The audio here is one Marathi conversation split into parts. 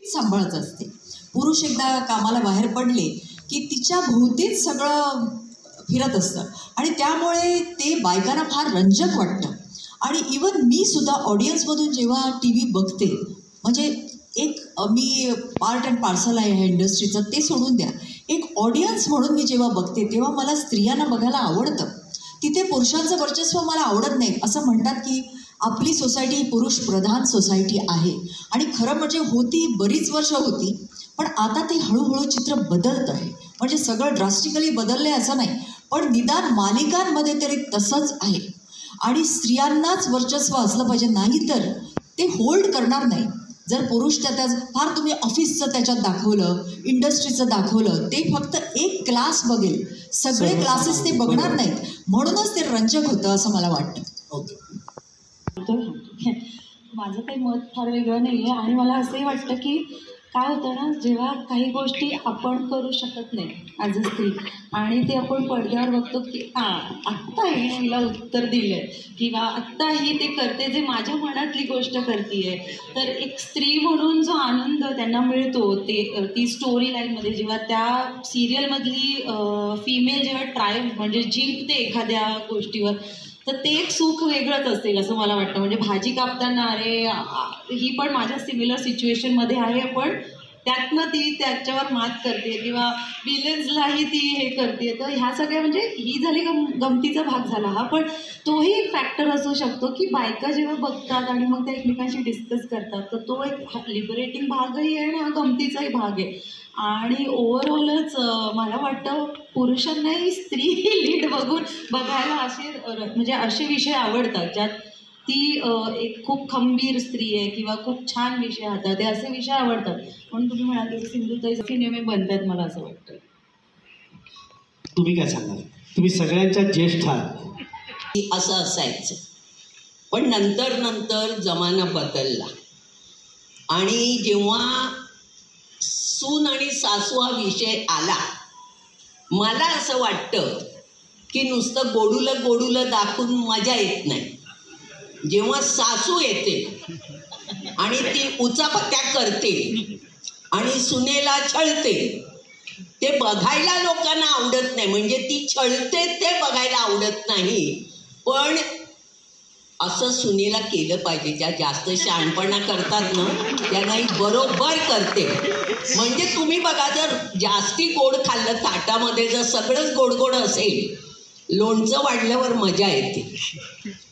सांभाळत असते. पुरुष एकदा कामाला बाहेर पडले की तिच्या भोवतीच सगळं फिरत असतं आणि त्यामुळे ते बायकांना फार रंजक वाटतं. आणि इवन मी सुद्धा ऑडियन्समधून जेव्हा टी व्ही बघते, म्हणजे एक मी पार्ट अँड पार्सल आहे ह्या इंडस्ट्रीचं, ते सोडून द्या, एक ऑडियन्स म्हणून मी जेव्हा बघते तेव्हा मला स्त्रियांना बघायला आवडतं. तिथे पुरुषांचं वर्चस्व मला आवडत नाही. असं म्हणतात की आपली सोसायटी ही पुरुष प्रधान सोसायटी आहे आणि खरं म्हणजे होती, बरीच वर्ष होती, पण आता ते हळूहळू चित्र बदलत आहे. म्हणजे सगळं ड्रास्टिकली बदललं आहे असं नाही, पण निदान मालिकांमध्ये तरी तसंच आहे. आणि स्त्रियांनाच वर्चस्व असलं पाहिजे, नाही तर ते होल्ड करणार नाही. जर पुरुष त्यात फार तुम्ही ऑफिसचं त्याच्यात दाखवलं, इंडस्ट्रीचं दाखवलं, ते फक्त एक क्लास बघेल, सगळे क्लासेस ते बघणार नाहीत. म्हणूनच ते रंजक होतं असं मला वाटतं. माझं काही मत फार वेगळं नाही आहे आणि मला असंही वाटतं की काय होतं ना, जेव्हा काही गोष्टी आपण करू शकत नाही ॲज अ स्त्री आणि ते आपण पडद्यावर बघतो की आत्ता हिने मला उत्तर दिलं आहे किंवा आत्ता ही ते करते जे माझ्या मनातली गोष्ट करते आहे, तर एक स्त्री म्हणून जो आनंद त्यांना मिळतो ती स्टोरी लाईनमध्ये जेव्हा त्या सिरियलमधली फिमेल जेव्हा ट्रायम्फ म्हणजे जिंकते एखाद्या गोष्टीवर, तर ते एक सुख वेगळंच असेल असं मला वाटतं. म्हणजे भाजी कापताना अरे ही पण माझ्या सिमिलर सिच्युएशनमध्ये आहे, पण त्यातनं ती त्याच्यावर मात करते किंवा विलन्सलाही ती हे करते. तर ह्या सगळ्या म्हणजे ही झाली गमतीचा भाग झाला हा, पण तोही एक फॅक्टर असू शकतो की बायका जेव्हा बघतात आणि मग त्या एकमेकांशी डिस्कस करतात, तर तो एक लिबरेटिंग भागही आहे आणि हा गमतीचाही भाग आहे. आणि ओव्हरऑलच मला वाटतं पुरुषांनाही स्त्री लीड बघायला म्हणजे असे विषय आवडतात ज्यात ती एक खूप खंबीर स्त्री आहे किंवा खूप छान विषय हातात आहे, असे विषय आवडतात. म्हणून तुम्ही म्हणाले की सिंधुताई सिनेमे बनतात, मला असं वाटतं. तुम्ही काय सांगाल? तुम्ही सगळ्यांच्या ज्येष्ठ आहात. असं असायचं, पण नंतर जमाना बदलला आणि जेव्हा सून आणि सासू हा विषय आला, मला असं वाटतं की नुसतं गोडूलं दाखवून मजा येत नाही. जेव्हा सासू येते आणि ती उचापत्या करते आणि सुनेला छळते, ते बघायला लोकांना आवडत नाही. म्हणजे ती छळते ते बघायला आवडत नाही, पण असं सुनेला केलं पाहिजे. ज्या जास्त शहाणपणा करतात ना त्यांनाही बरोबर करते. म्हणजे तुम्ही बघा, जर जास्ती गोड खाल्लं ताटामध्ये, जर सगळंच गोड असेल, लोणचं वाढल्यावर मजा येते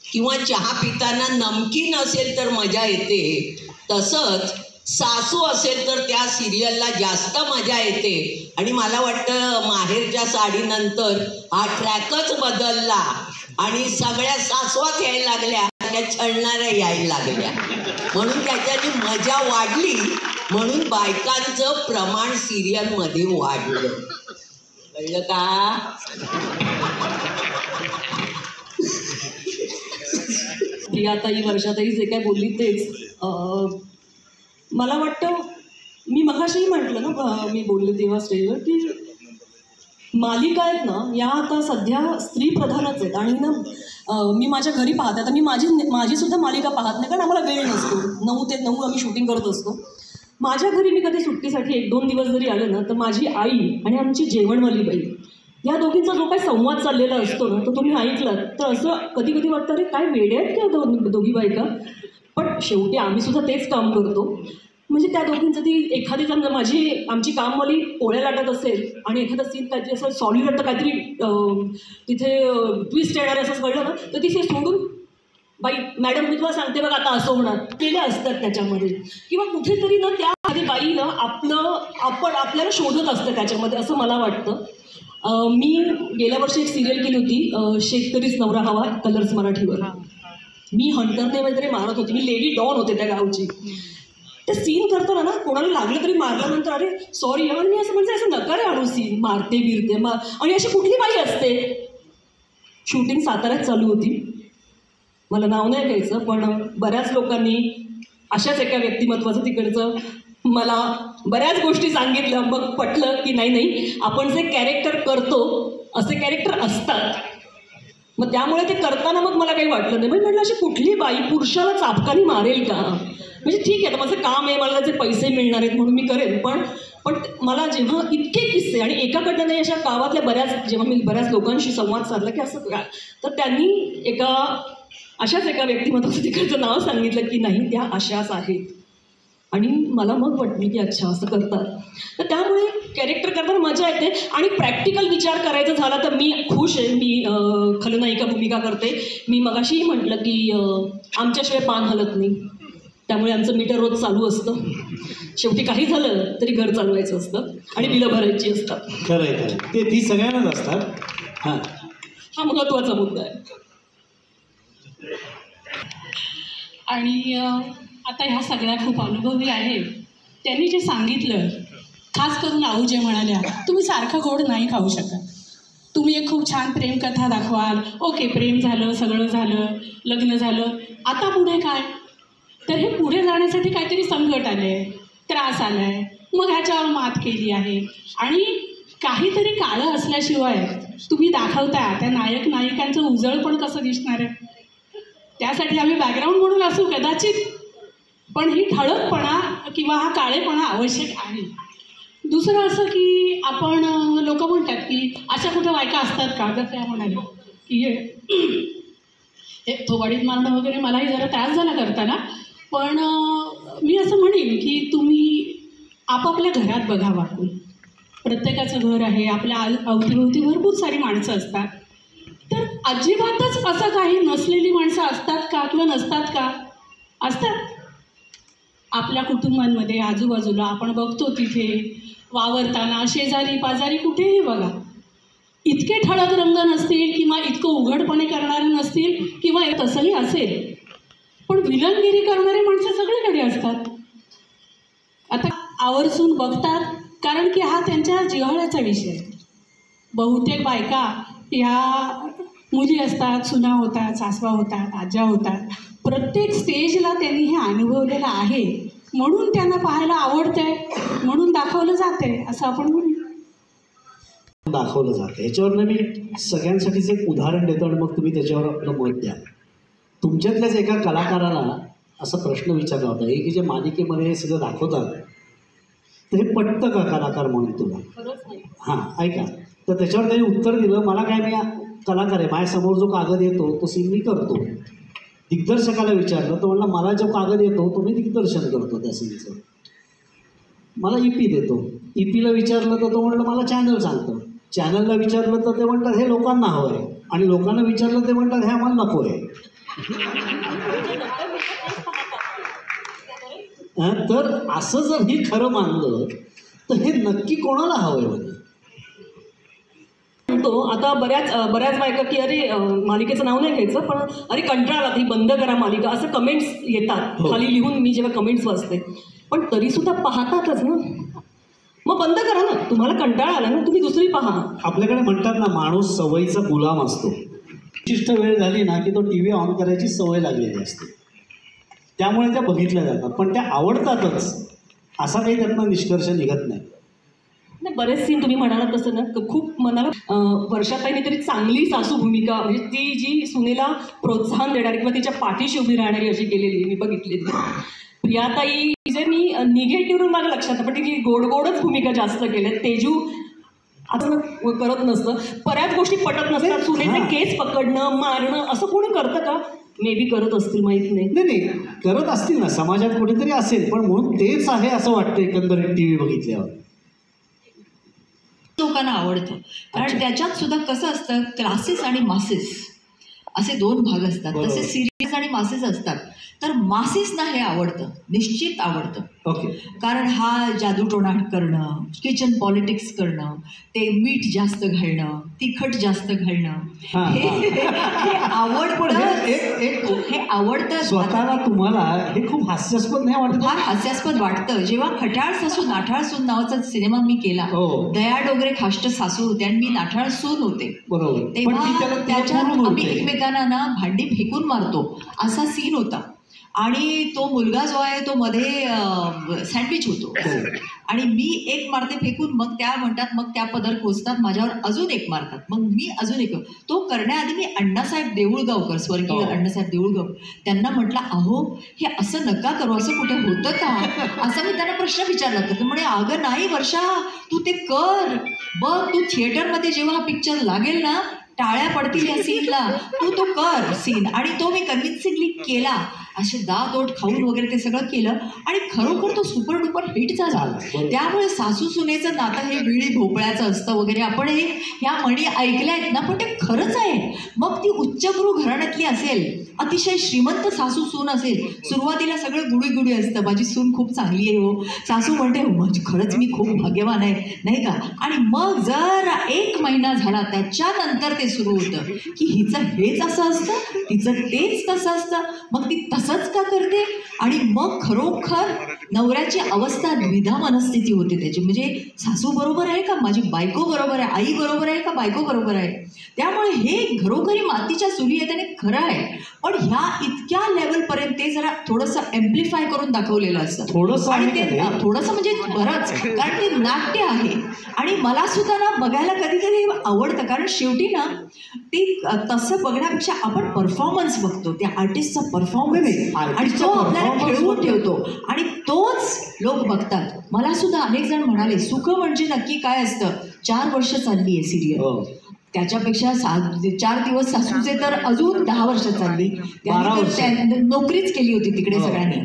किंवा चहा पिताना नमकीन असेल तर मजा येते, तसंच सासू असेल तर त्या सिरियलला जास्त मजा येते. आणि मला वाटतं माहेरच्या साडीनंतर हा ट्रॅकच बदलला आणि सगळ्या सासवात यायला लागल्या, त्या छळणाऱ्या यायला लागल्या, म्हणून त्याच्याची मजा वाढली. म्हणून बायकांचं प्रमाण सिरियलमध्ये वाढलं. कळलं का? प्रियाताई वर्षाताई जे काय बोलली तेच मला वाटतं. मी मगाशीही म्हटलं ना, मी बोलले तेव्हा स्टेजवर की मालिका आहेत ना या आता सध्या स्त्री प्रधानच आहेत. आणि ना मी माझ्या घरी पाहते, आता मी माझी सुद्धा मालिका पाहत नाही कारण आम्हाला वेळ नसतो. 9 ते 9 आम्ही शूटिंग करत असतो. माझ्या घरी मी कधी सुट्टीसाठी 1-2 दिवस जरी आले ना, तर माझी आई आणि आमची जेवणवाली बाई या दोघींचा जो काही संवाद चाललेला असतो ना, तो तुम्ही ऐकलात तर असं कधी कधी वाटतं अरे काय वेडे आहेत का दोघी बायका. पण शेवटी आम्ही सुद्धा तेच काम करतो. म्हणजे त्या दोघींचं ती एखादी जण आमची कामवाली पोळ्या लाटत असेल आणि एखादा सीन काहीतरी असं सॉलिड वाटतं, काहीतरी तिथे ट्विस्ट येणार असं कळलं ना, तर तिथे सोडून बाई मॅडम मी तुम्हाला सांगते बघा आता असं होणार केले असतात त्याच्यामध्ये. किंवा कुठेतरी ना त्या आधी बाईनं आपल्याला शोधत असतं त्याच्यामध्ये, असं मला वाटतं. मी गेल्या वर्षी एक सिरियल केली होती, शेतकरीच नवरा हवा, कलर्स मराठीवर. मी हंटरने वगैरे मारत होती, मी लेडी डॉन होते त्या गावची. ते सीन करताना ना कोणाला लागलं तरी मारल्यानंतर अरे सॉरी, आणि मी असं म्हणजे असं नका रे आणू सीन, मारते बिरते आणि अशी कुठली बाई असते. शूटिंग साताऱ्यात चालू होती, मला नाव नाही घ्यायचं, पण बऱ्याच लोकांनी अशाच एका व्यक्तिमत्वाचं तिकडचं मला बऱ्याच गोष्टी सांगितल्या. मग पटलं की नाही आपण जे कॅरेक्टर करतो असे कॅरेक्टर असतात. मग त्यामुळे ते करताना मग मला काही वाटलं नाही. म्हटलं अशी कुठली बाई पुरुषाला चापकानी मारेल का? म्हणजे ठीक आहे, तर माझं काम आहे, मला त्याचे पैसे मिळणार आहेत म्हणून मी करेन. पण मला जेव्हा इतके किस्से आणि एकाकडनं नाही, अशा गावातल्या जेव्हा मी बऱ्याच लोकांशी संवाद साधला की असं काय, तर त्यांनी अशाच एका व्यक्तिमत्वाचं तिकडचं नाव सांगितलं की नाही, त्या अशाच आहेत. आणि मला मग वाटली की अच्छा असं करतात. तर त्यामुळे कॅरेक्टर करताना मजा येते. आणि प्रॅक्टिकल विचार करायचा झाला तर मी खुश आहे. मी खलनायिका भूमिका करते. मी मगाशीही म्हटलं की आमच्याशिवाय पान हलत नाही, त्यामुळे आमचं मीटर रोज चालू असतं. शेवटी काही झालं तरी घर चालवायचं असतं आणि बिलं भरायची असतात. खरं आहे. ती सगळ्यांनाच असतात. हां, हा महत्त्वाचा मुद्दा आहे. आणि आता ह्या सगळ्या खूप अनुभवी आहेत. त्यांनी जे सांगितलं, खास करून आऊ जे म्हणाल्या, तुम्ही सारखं गोड नाही खाऊ शकत. तुम्ही एक खूप छान प्रेमकथा दाखवाल, ओके प्रेम झालं, सगळं झालं, लग्न झालं, आता पुढे काय? तर हे पुढे जाण्यासाठी काहीतरी संकट आले आहे, त्रास आला आहे, मग ह्याच्यावर मात केली आहे. आणि काहीतरी काळं असल्याशिवाय तुम्ही दाखवता त्या नायक नायिकांचं उजळपण कसं दिसणार आहे? त्यासाठी आम्ही बॅकग्राऊंड म्हणून असू कदाचित, पण ही ठळकपणा किंवा हा काळेपणा आवश्यक आहे. दुसरं असं की आपण लोक म्हणतात की अशा कुठं बायका असतात का, जर त्या म्हणाले की हे थोबाडीत मारणं वगैरे मलाही जरा त्रास झाला करताना. पण मी असं म्हणेन की तुम्ही आपापल्या घरात बघा वाकून. प्रत्येकाचं घर आहे, आपल्या अवतीभोवती भरपूर सारी माणसं असतात. तर अजिबातच असं काही नसलेली माणसं असतात का किंवा नसतात का? असतात. आपल्या कुटुंबांमध्ये आजूबाजूला आपण बघतो, तिथे वावरताना शेजारी पाजारी कुठेही बघा, इतके ठळक रंग नसतील किंवा इतकं उघडपणे करणारे नसतील किंवा तसंही असेल, पण विलनगिरी करणारी माणसं सगळीकडे असतात. आता आवर्जून बघतात कारण की हा त्यांच्या जिव्हाळ्याचा विषय आहे. बहुतेक बायका ह्या मुली असतात, सुना होतात, सासवा होतात, आज्या होतात. प्रत्येक स्टेजला त्यांनी हे अनुभवलेलं आहे, म्हणून त्यांना पाहायला आवडतंय, म्हणून दाखवलं जातंय असं आपण म्हणू. दाखवलं जातं. ह्याच्यावरनं मी सगळ्यांसाठीच एक उदाहरण देतो आणि मग तुम्ही त्याच्यावर आपलं मत द्या. तुमच्यातल्याच एका कलाकाराला असा प्रश्न विचारला होता की जे मालिकेमध्ये हे सगळं दाखवतात तर हे पटतं का कलाकार म्हणून तुला? हां, ऐका. तर त्याच्यावर त्यांनी उत्तर दिलं, मला काय, मी कलाकार आहे, माझ्यासमोर जो कागद येतो तो सीन मी करतो. दिग्दर्शकाला विचारलं तर म्हणला, मला जो कागद येतो तो मी दिग्दर्शन करतो त्या सीनचं. मला EP देतो. EPला विचारलं तर तो म्हणलं मला चॅनल सांगतं. चॅनलला विचारलं तर ते म्हणतात हे लोकांना हवं आहे, आणि लोकांना विचारलं ते म्हणतात हे आम्हाला नको आहे. तर असं जर हे खरं मानलं तर हे नक्की कोणाला हवं आहे? म्हणजे आता बऱ्याच बायका की अरे मालिकेचं नाव नाही घ्यायचं, पण अरे कंटाळा ती बंद करा मालिका, असं कमेंट्स येतात खाली लिहून मी जेव्हा कमेंट्स वाचते. पण तरीसुद्धा पाहतातच ना, मग बंद करा ना, तुम्हाला कंटाळा आला ना, तुम्ही दुसरी पहा. आपल्याकडे म्हणतात ना, माणूस सवयीचा गुलाम असतो. विशिष्ट वेळ झाली ना की तो TV ऑन करायची सवय लागलेली असते, त्यामुळे त्या बघितल्या जातात. पण त्या आवडतातच असा काही त्यातनं निष्कर्ष निघत नाही. बरेच सीन तुम्ही म्हणालात तसं ना, खूप मनाला वर्षात काहीतरी चांगली सासू भूमिका, म्हणजे ती जी सुनेला प्रोत्साहन देणारी किंवा तिच्या पाठीशी उभी राहणारी अशी केलेली मी बघितलेली. प्रियाताई जे मी निगेटिव्ह माझ्या लक्षात, पण ती गोडच भूमिका जास्त केल्या. तेजू असं करत नसतं, बऱ्याच गोष्टी पटत नसतात. सुनेचे केस पकडणं, मारणं असं कोणी करतं का? मे बी करत असतील, माहीत नाही. नाही करत असतील ना, समाजात कुठेतरी असेल, पण म्हणून तेच आहे असं वाटतं एकंदरीत TV बघितल्यावर. लोकांना आवडतं कारण त्याच्यात सुद्धा कसं असतं, क्लासेस आणि मासेस असे दोन भाग असतात. तसे सिरियस आणि मासेस असतात. तर मासेसना हे आवडतं, निश्चित आवडतं. ओके. कारण हा जादूटोणा करणं, किचन पॉलिटिक्स करणं, ते मीठ जास्त घालणं, तिखट जास्त घालणं, हे आवडतं. स्वतःला तुम्हाला हे खूप हास्यास्पद नाही वाटत? फार हास्यास्पद वाटतं. जेव्हा खट्याळ सासू नाठाळ सून नावाचा सिनेमा मी केला, दया डोगरे खाष्ट सासू होते आणि मी नाठाळ सून होते, बरोबर, तेव्हा त्याच्यात आम्ही एकमेकांना ना भांडी फेकून मारतो असा सीन होता. आणि तो मुलगा जो आहे तो मध्ये सँडविच होतो आणि मी एक मारते फेकून, मग त्या म्हणतात, मग त्या पदर खोचतात माझ्यावर, अजून एक मारतात, मग मी अजून एक. तो करण्याआधी मी अण्णासाहेब देऊळगावकर, स्वर्गीय अण्णासाहेब देऊळगाव, त्यांना म्हटलं, अहो हे असं नका करू, असं कुठे होतं का, असा मी त्यांना प्रश्न विचारला. तर म्हणे, अगं नाही वर्षा, तू ते कर बघ, तू थिएटरमध्ये जेव्हा हा पिक्चर लागेल ना, टाळ्या पडतील या सीनला, तू तो कर सीन. आणि तो मी कन्व्हिन्सिंगली केला, असे दात ओठ खाऊन वगैरे ते सगळं केलं आणि खरोखर तो सुपर डुपर हिटचा झाला. त्यामुळे सासू सुनेचं नातं हे विळी भोपळ्याचं असतं वगैरे, आपण हे ह्या म्हणी ऐकल्या आहेत ना, पण ते खरंच आहे. मग ती उच्चभ्रू घराण्यातली असेल, अतिशय श्रीमंत सासू सून असेल, सुरुवातीला सगळं गुडी असतं, माझी सून खूप चांगली आहे हो, सासू म्हणते माझी खरंच मी खूप भाग्यवान आहे, नाही का. आणि मग जर 1 महिना झाला त्याच्यानंतर ते सुरू होतं की हिचं हेच असं असतं, तिचं तेच तसं असतं, मग ती तसंच का करते. आणि मग खरोखर नवऱ्याची अवस्था द्विधा मनस्थिती होते त्याची, म्हणजे सासू बरोबर आहे का, माझी बायको बरोबर आहे, आई बरोबर आहे का, बायको बरोबर आहे. त्यामुळे हे घरोघरी मातीच्या चुली आहेत आणि खरं आहे, पण ह्या इतक्या लेवलपर्यंत ते जरा थोडंसं एम्प्लिफाय करून दाखवलेलं असतं थोडंसं, आणि ते थोडंसं म्हणजे बरंच, कारण ते नाट्य आहे. आणि मला सुद्धा ना बघायला कधी कधी आवडतं, कारण शेवटी ना ते तसं बघण्यापेक्षा आपण परफॉर्मन्स बघतो, त्या आर्टिस्टचा परफॉर्मन्स, आणि तो आपल्याला खेळवून ठेवतो आणि तोच लोक बघतात. मला सुद्धा अनेक जण म्हणाले, सुख म्हणजे नक्की काय असतं. 4 वर्ष चालली आहे सिरियल, त्याच्यापेक्षा 4 दिवस सासूचे तर अजून 10 वर्ष चालली, त्यांनी नोकरीच केली होती तिकडे सगळ्यांनी.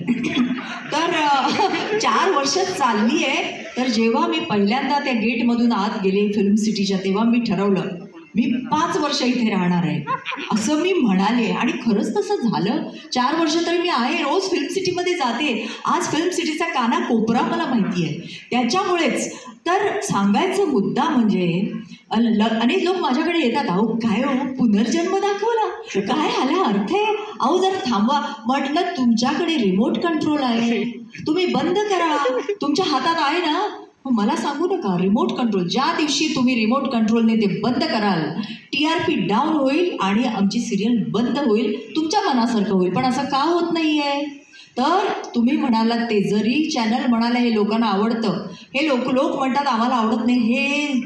तर 4 वर्ष चालली आहे. तर जेव्हा मी पहिल्यांदा त्या गेटमधून आत गेले फिल्म सिटीच्या, तेव्हा मी ठरवलं मी 5 वर्ष इथे राहणार आहे असं मी म्हणाले. आणि खरंच तसं झालं. 4 वर्ष तरी मी आहे, रोज फिल्म सिटीमध्ये जाते. आज फिल्म सिटीचा काना कोपरा मला माहिती आहे. त्याच्यामुळेच तर सांगायचा मुद्दा म्हणजे अनेक लोक माझ्याकडे येतात, अहो काय हो पुनर्जन्म दाखवला, काय ह्याला अर्थ आहे, अहो जरा थांबवा. म्हटलं तुमच्याकडे रिमोट कंट्रोल आहे, तुम्ही बंद करा, तुमच्या हातात आहे ना. मला सांगू नका रिमोट कंट्रोल, ज्या दिवशी तुम्ही रिमोट कंट्रोलने ते बंद कराल, TRP डाऊन होईल आणि आमची सिरियल बंद होईल, तुमच्या मनासारखं होईल. पण असं का होत नाही आहे. तर तुम्ही म्हणालात ते जरी चॅनल म्हणाला हे लोकांना आवडतं, हे लोक म्हणतात आम्हाला आवडत नाही, हे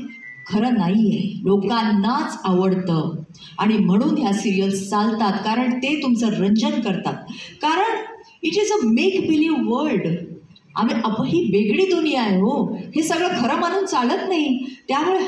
खरं नाही आहे. लोकांनाच आवडतं आणि म्हणून ह्या सिरियल्स चालतात, कारण ते तुमचं रंजन करतात. कारण it is a make believe world. ही वेगळी दुनिया आहे हो, हे सगळं खरं मानून चालत नाही. त्यामुळे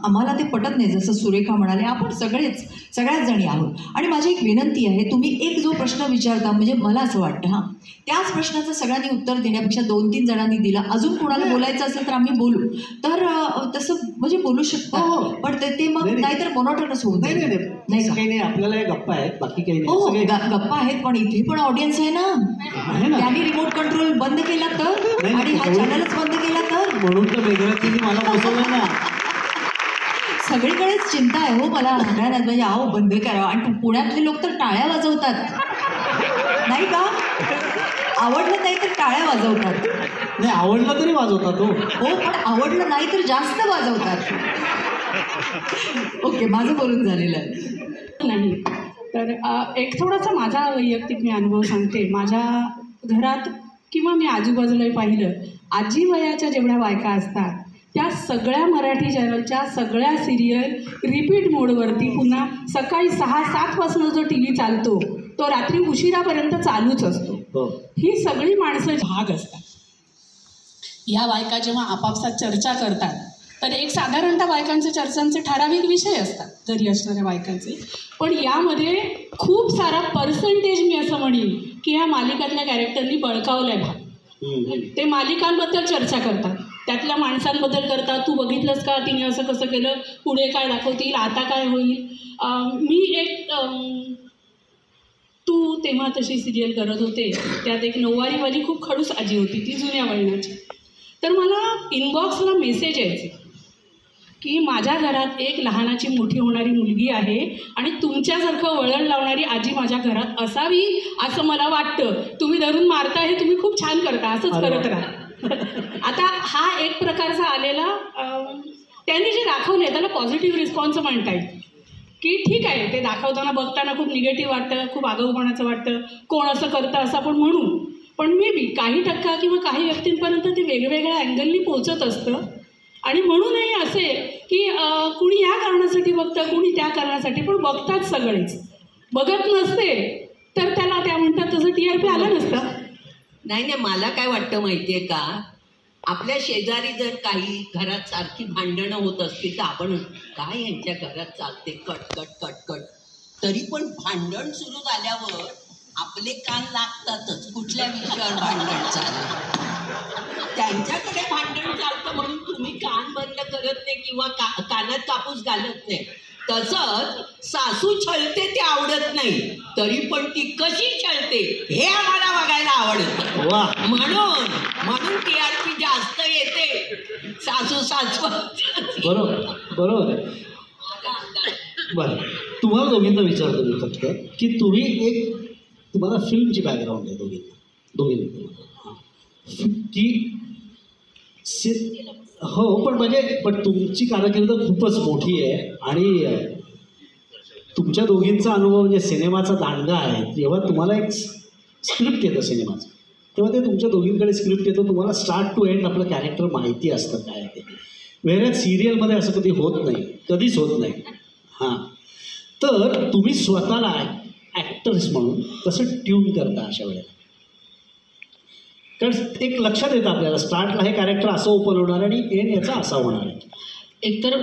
आम्हाला ते पटत नाही. जसं सुरेखा म्हणाले, आपण सगळ्याच जणी आहोत. आणि माझी एक विनंती आहे, तुम्ही एक जो प्रश्न विचारता, म्हणजे मला असं वाटतं त्याच प्रश्नाचं सगळ्यांनी उत्तर देण्यापेक्षा 2-3 जणांनी दिलं, अजून कोणाला बोलायचं असेल तर आम्ही बोलू, तर तसं म्हणजे बोलू शकता. पण ते मग नाहीतर मोनोटोनस होऊन जाईल. नाही काही नाही, आपल्याला गप्पा आहेत, बाकी काही नाही. हो गप्पा आहेत, पण इथे पण ऑडियन्स आहे ना. त्यांनी रिमोट कंट्रोल बंद केला तर, आणि हा चॅनलच बंद केला तर, म्हणून तर वेगळं तिने मला बसवलं ना. सगळीकडेच चिंता आहे हो मला राहण्यात, म्हणजे अहो बंद करावं. आणि पुण्यातले लोक तर टाळ्या वाजवतात, नाही का. आवडलं नाही तर टाळ्या वाजवतात. नाही आवडलं तरी वाजवतात हो, पण आवडलं नाही तर जास्त वाजवतात. ओके, माझं बोलून झालेलं आहे. नाही तर एक थोडासा माझा वैयक्तिक मी अनुभव सांगते. माझ्या घरात किंवा मी आजूबाजूलाही पाहिलं, आजी वयाच्या जेवढ्या बायका असतात त्या सगळ्या मराठी चॅनलच्या सगळ्या सिरियल रिपीट मोडवरती पुन्हा सकाळी 6-7 वाजता जो TV चालतो तो रात्री उशिरापर्यंत चालूच असतो. ही सगळी माणसं भाग असतात. या बायका जेव्हा आपापसात चर्चा करतात तर एक साधारणतः बायकांचे चर्चांचे ठराविक विषय असतात घरी असणाऱ्या बायकांचे, पण यामध्ये खूप सारा पर्सेंटेज मी असं म्हणेन की या मालिकातल्या कॅरेक्टरनी बळकावलाय भाग. ते मालिकांबद्दल चर्चा करतात, त्यातल्या माणसांबद्दल करतात. तू बघितलंस का, तिने असं कसं केलं, पुढे काय दाखवतील, आता काय होईल. मी एक तू तेव्हा तशी सिरियल करत होते, त्यात एक 9वारीवाली खूप खडूस आजी होती, ती जुन्या वळणाची. तर मला इनबॉक्सला मेसेज यायचे की माझ्या घरात एक लहानाची मोठी होणारी मुलगी आहे आणि तुमच्यासारखं वळण लावणारी आजी माझ्या घरात असावी असं मला वाटतं. तुम्ही धरून मारता, हे तुम्ही खूप छान करता, असंच करत राहा. आता हा एक प्रकारचा आलेला त्यांनी जे दाखवले त्याला पॉझिटिव्ह रिस्पॉन्स म्हणता येईल. की ठीक आहे ते दाखवताना बघताना खूप निगेटिव्ह वाटतं, खूप आगाऊपणाचं वाटतं, कोण असं करतं असं आपण म्हणू, पण मे बी काही टक्का किंवा काही व्यक्तींपर्यंत ते वेगवेगळ्या अँगलनी पोहोचत असतं. आणि म्हणूनही असे की कुणी या कारणासाठी बघतं, कुणी त्या कारणासाठी, पण बघतात सगळेच. बघत नसते तर त्याला त्या म्हणतात तसं TRP आलं नसतं. नाही, मला काय वाटतं माहिती आहे का, आपल्या शेजारी जर काही घरात सारखी भांडणं होत असतील तर आपण काय यांच्या घरात चालते कट कट कट कट, तरी पण भांडण सुरू झाल्यावर आपले कान लागतातच. कुठल्या विषयावर भांडण चाललं, त्यांच्याकडे भांडण चालतं म्हणून तुम्ही कान बंद करत नाही किंवा कानात कापूस घालत नाही. तसंच सासू छळते ते आवडत नाही, तरी पण ती कशी छळते हे आम्हाला बघायला आवडतं. म्हणून TRP जास्त येते सासू. बरोबर आहे. बरं, तुम्हाला दोघींना विचारतो मी फक्त की तुम्हाला फिल्मची बॅकग्राऊंड आहे दोघींना की हो, पण तुमची कारकीर्द खूपच मोठी आहे आणि तुमच्या दोघींचा अनुभव म्हणजे सिनेमाचा दांडगा आहे. जेव्हा तुम्हाला एक स्क्रिप्ट येतं सिनेमाचं, तेव्हा ते तुमच्या दोघींकडे स्क्रिप्ट येतं, तुम्हाला स्टार्ट टू एंड आपलं कॅरेक्टर माहिती असतं काय ते. वेगळ्या सिरियलमध्ये असं कधी होत नाही, कधीच होत नाही. हां, तर तुम्ही स्वतःला ॲक्टर्स म्हणून कसं ट्यून करता अशा वेळेला? कारण एक लक्षात येतं आपल्याला स्टार्टला हे कॅरेक्टर असं ओपन होणार आणि एंड याचा असा होणार आहे. एकतर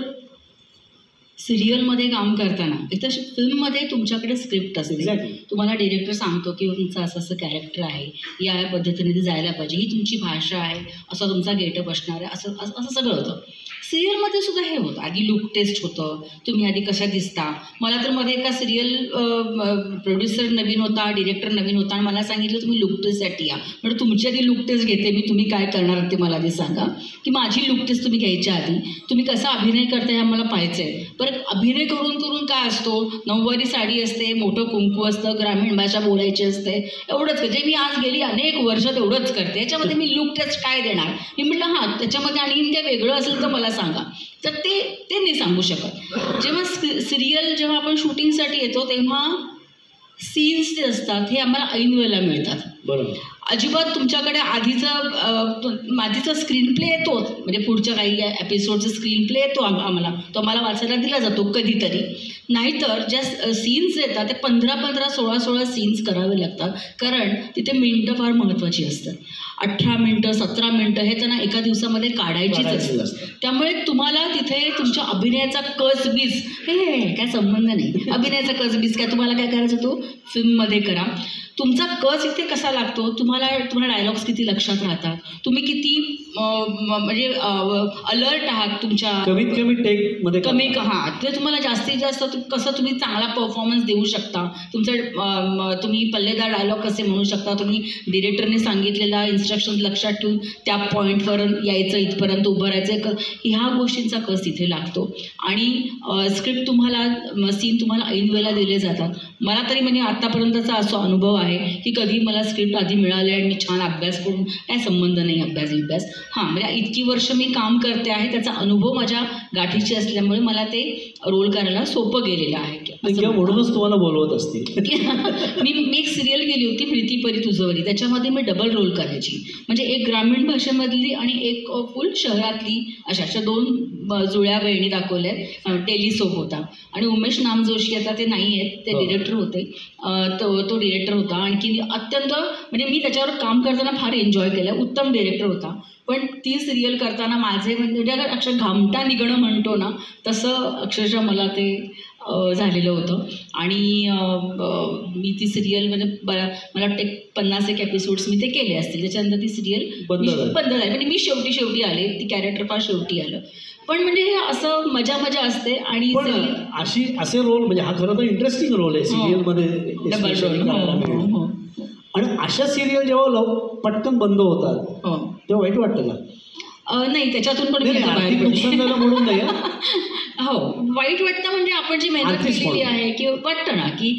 सिरियलमध्ये काम करताना एकतर फिल्ममध्ये तुमच्याकडे स्क्रिप्ट असते. Exactly. तुम्हाला डिरेक्टर सांगतो की तुमचं असं असं कॅरेक्टर आहे, या पद्धतीने ते जायला पाहिजे, ही तुमची भाषा आहे, असा तुमचा गेटअप असणार आहे, असं सगळं होतं. सिरियलमध्ये सुद्धा हे होतं, आधी लुक टेस्ट होतं, तुम्ही आधी कशा दिसता. मला तर मध्ये एका सिरियल प्रोड्युसर नवीन होता, डिरेक्टर नवीन होता आणि मला सांगितलं तुम्ही लुक टेस्टसाठी या. म्हणजे तुमची आधी लुक टेस्ट घेते मी, तुम्ही काय करणार ते मला आधी सांगा, की माझी लुक टेस्ट तुम्ही घ्यायच्या आधी तुम्ही कसा अभिनय करता हे आम्हाला पाहायचं आहे. परत अभिनय करून करून काय असतो, नऊवारी साडी असते, मोठं कुंकू असतं, ग्रामीण भाषा बोलायची असते, एवढंच जे मी आज गेली अनेक वर्ष तेवढंच करते. याच्यामध्ये मी लुक टेस्ट काय देणार? मी म्हटलं हां, त्याच्यामध्ये आणि ते वेगळं असेल तर मला सांगा. तर ते नाही सांगू शकत. जेव्हा जेव्हा आपण शूटिंगसाठी येतो तेव्हा सीन्स जे असतात हे आम्हाला ऐन वेळेला मिळतात. बरोबर. अजिबात तुमच्याकडे आधीचा स्क्रीन प्ले येतो, म्हणजे पुढच्या काही एपिसोडचा स्क्रीन प्ले येतो आम्हाला, तो आम्हाला वाचायला दिला जातो कधीतरी. नाहीतर ज्या सीन्स येतात ते 15-15, 16-16 सीन्स करावे लागतात, कारण तिथे मिनटं फार महत्त्वाची असतात. 18 मिनटं, 17 मिनटं हे त्यांना एका दिवसामध्ये काढायचीच असतं. त्यामुळे तुम्हाला तिथे तुमच्या अभिनयाचा कसबीस हे काय संबंध नाही. अभिनयाचा कसबीस काय तुम्हाला काय करायचं तो फिल्ममध्ये करा. तुमचा कस इथे कसा लागतो, तुम्हाला डायलॉग्स किती लक्षात राहतात, तुम्ही किती म्हणजे अलर्ट आहात, तुमच्या कमीत कमी टेकमध्ये हां, ते तुम्हाला जास्तीत जास्त कसं तुम्ही चांगला परफॉर्मन्स देऊ शकता, तुम्ही पल्लेदार डायलॉग कसे म्हणू शकता, तुम्ही डिरेक्टरने सांगितलेला इन्स्ट्रक्शन लक्षात ठेवून त्या पॉईंटवर यायचं, इथपर्यंत उभं राहायचं, ह्या गोष्टींचा कस इथे लागतो. आणि स्क्रिप्ट तुम्हाला सीन तुम्हाला ऐन वेळेला दिले जातात. मला तरी म्हणजे आत्तापर्यंतचा असा अनुभव आहे की कधी मला स्क्रिप्ट आधी मिळाले आणि मी छान अभ्यास करून, काय संबंध नाही अभ्यास. हां, म्हणजे इतकी वर्ष मी काम करते आहे, त्याचा अनुभव माझ्या गाठीचे असल्यामुळे मला ते रोल करायला सोपं गेलेलं आहे. म्हणूनच तुम्हाला बोलवत असतील. मी एक सिरियल गेली होती, प्रीती परी तुझवरी, त्याच्यामध्ये मी डबल रोल करायची. म्हणजे एक ग्रामीण भाषेमधली आणि एक फुल शहरातली, अशा 2 जुळ्या बहिणी दाखवल्या. टेलिसोप होता आणि उमेश नामजोशी, आता ते नाही आहेत, ते डिरेक्टर होते. तो डिरेक्टर होता. आणखी अत्यंत म्हणजे मी त्याच्यावर काम करताना फार एन्जॉय केलं. उत्तम डिरेक्टर होता. पण ती सिरियल करताना माझे म्हणजे अक्षर घामटा निघणं म्हणतो ना, तसं अक्षरशः मला ते झालेलं होतं. आणि मी ती सिरियल म्हणजे मला वाटते 50 एपिसोड्स मी ते केले असतील. त्याच्यानंतर ती सिरियल बंद झाली. म्हणजे मी शेवटी आले, ती कॅरेक्टर फार शेवटी आलं. पण म्हणजे असं मजा असते. आणि असे रोल म्हणजे हा खरं तर इंटरेस्टिंग रोल आहे सिरियलमध्ये, डबल रोल. आणि अशा सिरियल जेव्हा पटकन बंद होतात तेव्हा वाईट वाटतं का? नाही, त्याच्यातून पण नुकसान झालं म्हणून नाही. हो, वाईट वाटतं. म्हणजे आपण जी मेहनत केलेली आहे, की वाटतं ना की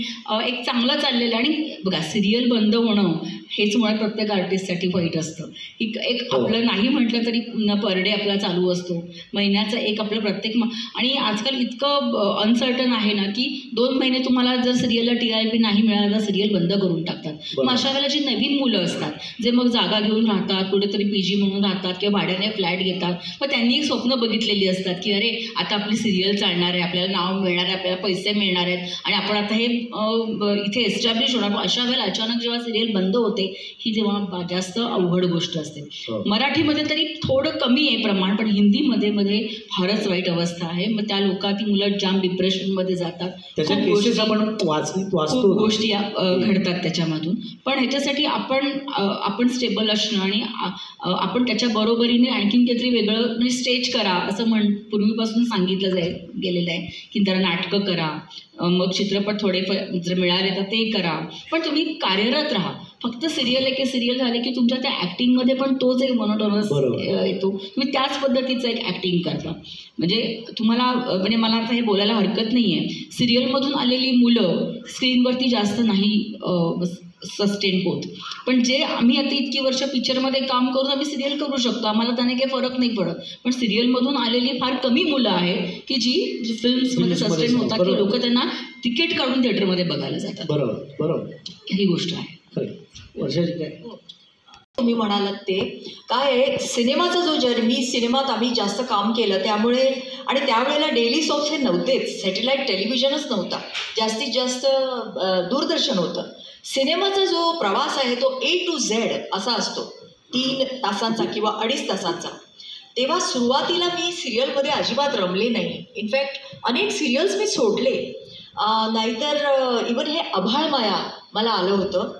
एक चांगलं चाललेलं. आणि बघा, सिरियल बंद होणं हेच मुळात प्रत्येक आर्टिस्टसाठी वाईट असतं. एक आपलं नाही म्हटलं तरी पर डे आपला चालू असतो, महिन्याचा एक आपलं प्रत्येक आणि आजकाल इतकं अनसर्टन आहे ना की 2 महिने तुम्हाला जर सिरियलला TRP नाही मिळाला तर सिरियल बंद करून टाकतात. मग अशा वेळेला जी नवीन मुलं असतात जे मग जागा घेऊन राहतात, कुठेतरी PG म्हणून राहतात किंवा भाड्याने फ्लॅट घेतात, मग त्यांनी स्वप्न बघितलेली असतात की अरे आता आपली सिरियल चालणार आहे, आपल्याला नाव मिळणार आहे, आपल्याला पैसे मिळणार आहेत आणि आपण आता हे इथे एस्टॅब्लिश होणार. अशा वेळेला अचानक जेव्हा सिरियल बंद होते ही जेव्हा जास्त अवघड गोष्ट असते. मराठीमध्ये तरी थोडं कमी आहे प्रमाण, पण हिंदीमध्ये फारच वाईट अवस्था आहे. मग त्या ती मुलं जाम डिप्रेशनमध्ये जातात, खूप गोष्टी घडतात त्याच्यामधून. पण ह्याच्यासाठी आपण स्टेबल असणं आणि आपण त्याच्या बरोबरीने आणखीन काहीतरी वेगळं म्हणजे स्टेज करा असं पूर्वीपासून सांगितलं गेलेलं आहे की जरा नाटकं करा, मग चित्रपट थोडे जर मिळाले तर ते करा, पण तुम्ही कार्यरत राहा. फक्त सिरियल झाले की तुमच्या त्या ॲक्टिंगमध्ये पण तोच एक मोनोटोनस येतो, तुम्ही त्याच पद्धतीचं एक ॲक्टिंग करता. म्हणजे तुम्हाला म्हणजे मला आता हे बोलायला हरकत नाही आहे, सिरियलमधून आलेली मुलं स्क्रीनवरती जास्त नाही सस्टेन होत, पण जे आम्ही आता इतकी वर्ष पिक्चरमध्ये काम करून आम्ही सिरियल करू शकतो, आम्हाला त्याने काही फरक नाही पडत. पण सिरियलमधून आलेली फार कमी मुलं आहेत की जी फिल्म्समध्ये सस्टेन होतात, की लोक त्यांना तिकीट काढून थिएटरमध्ये बघायला जातात. बरोबर ही गोष्ट आहे. तुम्ही म्हणालात ते काय आहे, सिनेमाचा जो जर्नी, सिनेमात आम्ही जास्त काम केलं त्यामुळे, आणि त्यावेळेला डेली सोप्स हे नव्हतेच, सॅटेलाईट टेलिव्हिजनच नव्हता, जास्तीत जास्त दूरदर्शन होतं. सिनेमाचा जो प्रवास आहे तो A to Z असा असतो, 3 तासांचा किंवा 2.5 तासांचा. तेव्हा सुरुवातीला मी सिरियलमध्ये अजिबात रमले नाही. इनफॅक्ट अनेक सिरियल्स मी सोडले, नाहीतर इवन हे आभाळ माया मला आलं होतं.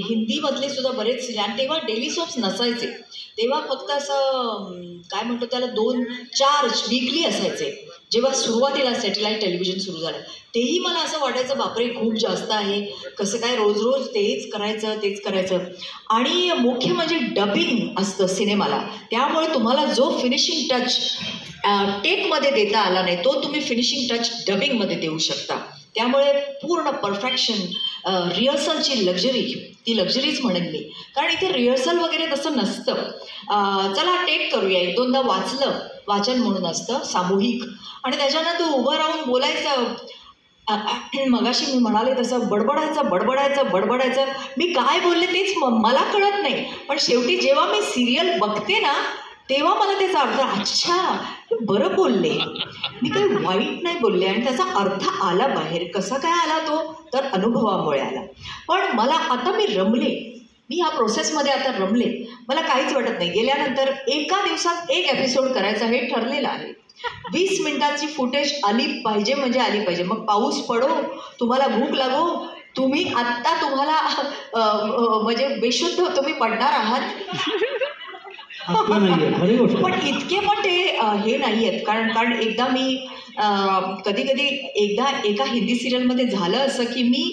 हिंदीमधले सुद्धा बरेच सिरियल, आणि तेव्हा डेली सोप्स नसायचे, तेव्हा फक्त असं काय म्हणतो त्याला 2-4 वीकली असायचे. जेव्हा सुरुवातीला सॅटेलाईट टेलिव्हिजन सुरू झालं तेही मला असं वाटायचं बापरे खूप जास्त आहे, कसं काय रोज तेच करायचं. आणि मुख्य म्हणजे डबिंग असतं सिनेमाला, त्यामुळे तुम्हाला जो फिनिशिंग टच टेकमध्ये देता आला नाही तो तुम्ही फिनिशिंग टच डबिंगमध्ये देऊ शकता. त्यामुळे पूर्ण परफेक्शन, रिहर्सलची लक्झरी, ती लक्झरीच म्हणेन मी, कारण इथे रिहर्सल वगैरे तसं नसतं. चला टेक करूया, 1-2दा वाचन म्हणून असतं सामूहिक, आणि त्याच्यानंतर उभं राहून बोलायचं. मगाशी मी म्हणाले तसं बडबडायचं. मी काय बोलले तेच मला कळत नाही, पण शेवटी जेव्हा मी सिरियल बघते ना तेव्हा मला त्याचा अर्थ, अच्छा बरं बोलले, मी काही वाईट नाही बोलले, आणि त्याचा अर्थ आला बाहेर. कसा काय आला तो, तर अनुभवामुळे आला. पण मला आता मी ह्या प्रोसेसमध्ये आता रमले, मला काहीच वाटत नाही. गेल्यानंतर एका दिवसात 1 एपिसोड करायचा हे ठरलेलं आहे. 20 मिनिटाची फुटेज आली पाहिजे म्हणजे आली पाहिजे. मग पाऊस पडो, तुम्हाला भूक लागो, तुम्ही आत्ता तुम्हाला म्हणजे बेशुद्ध तुम्ही पडणार आहात, पण इतके पण ते हे नाही आहेत. कारण एकदा मी कधी एकदा एका हिंदी सिरियलमध्ये झालं असं की मी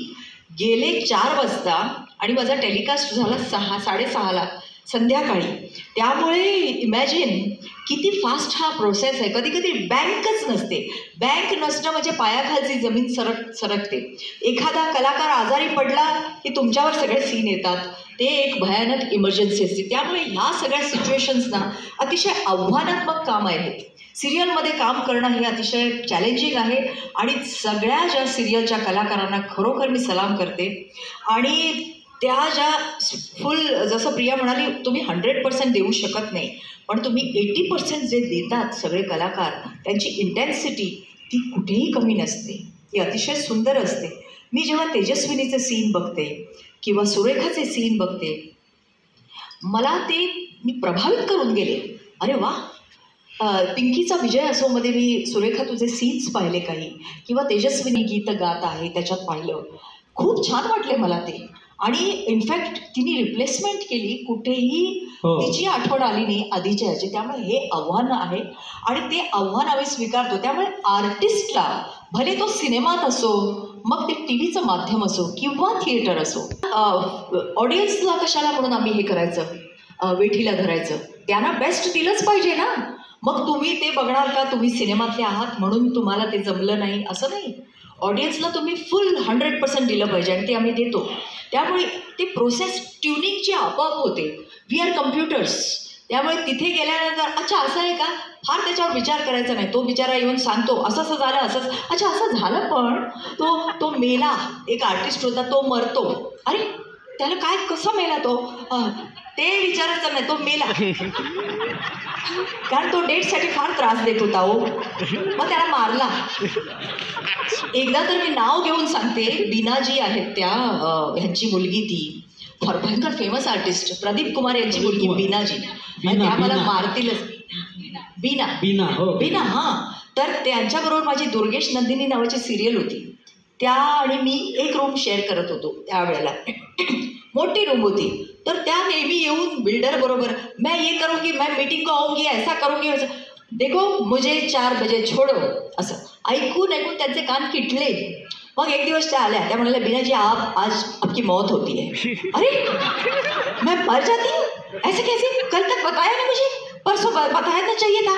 गेले 4 वाजता आणि माझा टेलिकास्ट झाला 6-6:30 संध्याकाळी. त्यामुळे इमॅजिन किती फास्ट हा प्रोसेस आहे. कधी बँकच नसते. बँक नसणं म्हणजे पायाखालची जमीन सरकते. एखादा कलाकार आजारी पडला की तुमच्यावर सगळे सीन येतात, ते एक भयानक इमर्जन्सी असते. त्यामुळे ह्या सगळ्या सिच्युएशन्सना अतिशय आव्हानात्मक काम आहे. सिरियलमध्ये काम करणं हे अतिशय चॅलेंजिंग आहे, आणि सगळ्या ज्या सिरियलच्या कलाकारांना खरोखर मी सलाम करते. आणि त्या ज्या फुल, जसं प्रिया म्हणाली, तुम्ही 100% देऊ शकत नाही, पण तुम्ही 80% जे देतात सगळे कलाकार, त्यांची इंटेन्सिटी ती कुठेही कमी नसते, ती अतिशय सुंदर असते. मी जेव्हा तेजस्विनीचे सीन बघते किंवा सुरेखाचे सीन बघते, मला ते मी प्रभावित करून गेले. अरे वा, पिंकीचा विजय असोमध्ये मी सुरेखा तुझे सीन्स पाहिले काही, किंवा तेजस्विनी गीत गात आहे त्याच्यात पाहिलं, खूप छान वाटले मला ते. आणि इनफॅक्ट तिने रिप्लेसमेंट केली, कुठेही तिची आठवण आली नाही आधीच्या ह्याची. त्यामुळे हे आव्हान आहे, आणि ते आव्हान आम्ही स्वीकारतो. त्यामुळे आर्टिस्टला भले तो सिनेमात असो, मग ते TVचं माध्यम असो किंवा थिएटर असो, ऑडियन्सला कशाला म्हणून आम्ही हे करायचं, वेठीला धरायचं, त्यांना बेस्ट दिलंच पाहिजे ना. मग तुम्ही ते बघणार का, तुम्ही सिनेमातले आहात म्हणून तुम्हाला ते जमलं नाही असं नाही. ऑडियन्सला तुम्ही फुल 100% दिलं पाहिजे आणि ते आम्ही देतो. त्यामुळे ते प्रोसेस ट्युनिंगची आपोआप होते. We are computers. त्यामुळे तिथे गेल्यानंतर अच्छा असं आहे का, फार त्याच्यावर विचार करायचा नाही. तो बिचारा येऊन सांगतो असं असं झालं, असंच, अच्छा असं झालं, पण तो मेला. एक आर्टिस्ट होता, तो मरतो. अरे त्याला काय, कसं मेला तो, ते विचारायचं नाही, तो मेला. कारण तो डेटसाठी फार त्रास देत होता हो, मग त्याला मारला. एकदा तर मी नाव घेऊन सांगते, बीनाजी आहेत त्या, ह्यांची मुलगी, ती भयंकर फेमस आर्टिस्ट, प्रदीप कुमार यांची मुलगी बीनाजी. त्या मला मारतीलच. बीना हां. तर त्यांच्याबरोबर माझी दुर्गेश नंदिनी नावाची सिरियल होती. त्या आणि मी एक रूम शेअर करत होतो त्यावेळेला. मोठी रूम होती. तर त्या नेहमी येऊन बिल्डर बरोबर, मैं ये करूँगी, मैं मीटिंग को आऊंगी, ऐसा करूँगी, देखो मुझे 4 बजे छोड़ो, असं ऐकून त्यांचे कान किटले. मग एक दिवस त्या आल्या, त्या म्हणाल्या, बीनाजी आप आज आपकी मौत होती है. अरे मैं मर जाती हूँ, ऐसे कैसे, कल तक बताया ना मुझे, परसों बताया ना चाहिए था.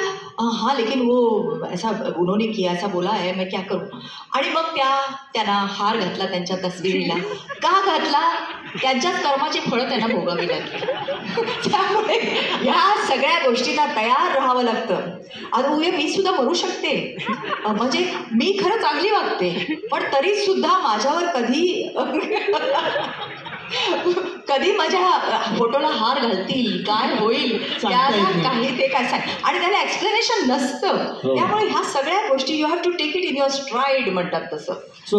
हाँ लेकिन वो ऐसा उन्होंने किया, ऐसा बोला है, मैं क्या करूँ. आणि मग त्यांना हार घातला त्यांच्या तस्वीरीला. का घातला, त्यांच्याच कर्माची फळं त्यांना भोगावी लागली. त्यामुळे ह्या सगळ्या गोष्टींना तयार राहावं लागतं. आता उद्या मी सुद्धा मरू शकते, म्हणजे मी खरं चांगली वागते, पण तरी सुद्धा माझ्यावर कधी माझ्या फोटोला हार घालतील, काय होईल, त्याला काही ते काय सांग, आणि त्याला एक्सप्लेनेशन नसतं. त्यामुळे ह्या सगळ्या गोष्टी you have to take it in your stride म्हणतात तसं.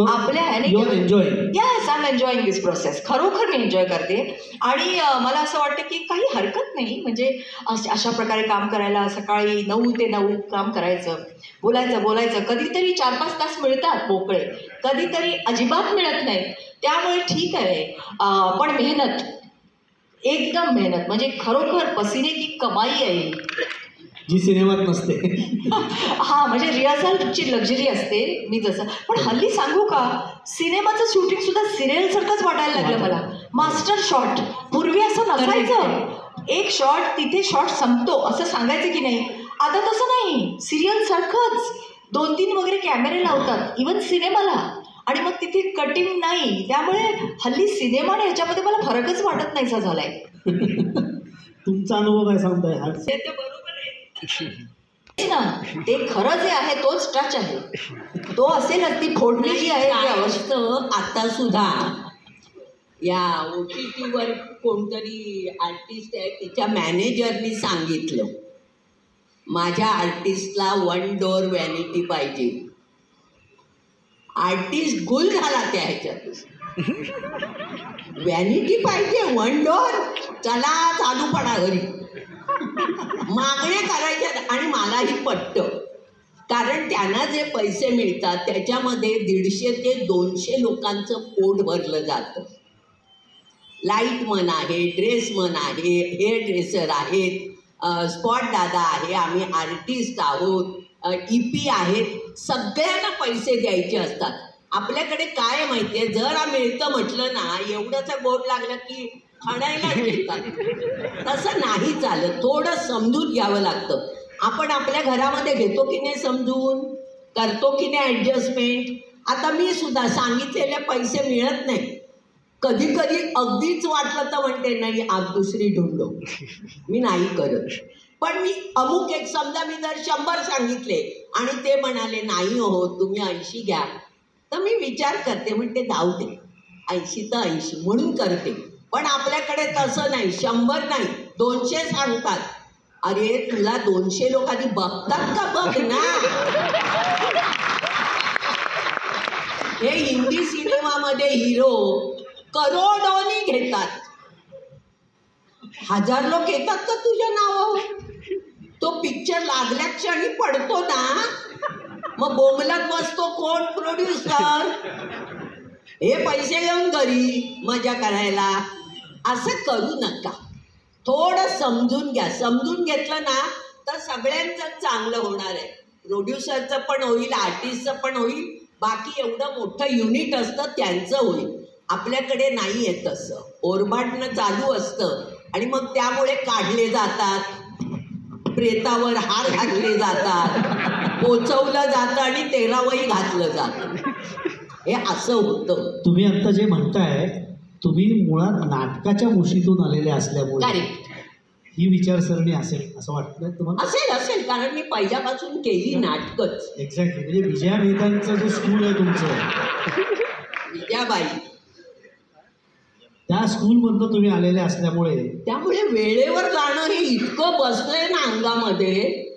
आपल्या yes, I am enjoying this process. खरोखर मी एन्जॉय करते. आणि मला असं वाटतं की काही हरकत नाही, म्हणजे अशा प्रकारे काम करायला. सकाळी 9 ते 9 काम करायचं, बोलायचं. कधीतरी 4-5 तास मिळतात मोकळे, कधीतरी अजिबात मिळत नाही. त्यामुळे ठीक आहे, पण मेहनत, एकदम मेहनत, म्हणजे खरोखर पसीने की कमाई आहे जी सिनेमात नसते. हां, म्हणजे रिहर्सलची लक्झरी असते. मी जसं, पण हल्ली सांगू का, सिनेमाचं शूटिंग सुद्धा सिरियलसारखंच वाटायला लागलं मला. मास्टर शॉट, पूर्वी असं नसायचं. एक शॉट तिथे शॉट संपतो असं सांगायचं की नाही, आता तसं नाही, सिरियलसारखंच 2-3 वगैरे कॅमेरे लावतात इवन सिनेमाला, आणि मग तिथे कटिंग नाही. त्यामुळे हल्ली सिनेमा आणि ह्याच्यामध्ये मला फरकच वाटत नाहीसा झालाय. तुमचा अनुभव काय सांगताय? ते तर बरोबर आहे ना, ते खरं जे आहे तोच टच आहे, तो असेलच. ती फोडणी जी आहे ती अवस्था. आता सुद्धा या OTT वर कोणतरी आर्टिस्ट आहे, तिच्या मॅनेजरनी सांगितलं, माझ्या आर्टिस्टला 1 डोअर व्हॅनिटी पाहिजे. आर्टिस्ट गुल झाला त्या ह्याच्यात. व्हॅनिटी पाहिजे, 1 डोअर, चला चालू पडा घरी. मागण्या करायच्या. आणि मलाही पटतं, कारण त्यांना जे पैसे मिळतात त्याच्यामध्ये 150 ते 200 लोकांचं पोट भरलं जातं. लाईटमन आहे, ड्रेसमन आहे, हेअर ड्रेसर आहेत, स्पॉट दादा आहे, आम्ही आर्टिस्ट आहोत, EP आहेत, सगळ्यांना पैसे द्यायचे असतात. आपल्याकडे काय माहिती आहे, जरा मिळतं म्हटलं ना, एवढंच बोट लागलं की खाण्याला मिळतात. तसं नाही चालत, थोडं समजून घ्यावं लागतं. आपण आपल्या घरामध्ये घेतो की नाही समजून, करतो की नाही ॲडजस्टमेंट. आता मी सुद्धा सांगितलेले पैसे मिळत नाही. कधी कधी अगदीच वाटलं तर म्हणते नाही, आप दुसरी ढूंढो, मी नाही करत. पण मी अमुक एक, समजा मी जर 100 सांगितले आणि ते म्हणाले नाही हो तुम्ही 80 घ्या, तर मी विचार करते, म्हणते जाऊ दे, 80 तर 80 म्हणून करते. पण आपल्याकडे तसं नाही, 100 नाही, 200 सांगतात. अरे तुला 200 लोक आधी बघतात का, बघ ना. हे हिंदी सिनेमामध्ये हिरो करोडोनी घेतात. 1000 लोक येतात का तुझ्या नावावर. तो पिक्चर लागल्या क्षणी पडतो ना, मग बोंबलत बसतो कोण, प्रोड्युसर. हे पैसे घेऊन घरी मजा करायला. असं करू नका, थोडं समजून घ्या. समजून घेतलं ना तर सगळ्यांचं चांगलं होणार आहे. प्रोड्युसरचं पण होईल, आर्टिस्टचं पण होईल, बाकी एवढं मोठं युनिट असतं त्यांचं होईल. आपल्याकडे नाही आहे तसं, ओरबाटणं चालू असतं आणि मग त्यामुळे काढले जातात, प्रेतावर हार घातले जातात, पोचवलं जातं आणि 13वंही घातलं जातं. हे असं होतं. तुम्ही आता जे म्हणताय, तुम्ही मुळात नाटकाच्या मुशीतून आलेले असल्यामुळे करेक्ट. ही विचारसरणी असेल असं वाटतं तुम्हाला? असेल कारण मी पहिल्यापासून केली नाटकच. एक्झॅक्टली. म्हणजे विजया मेहतांचं जे स्कूल आहे तुमचं, विजयाबाई, त्या स्कूलमधनं तुम्ही आलेले असल्यामुळे त्यामुळे वेळेवर जाणं हे इतकं बसलंय ना अंगामध्ये.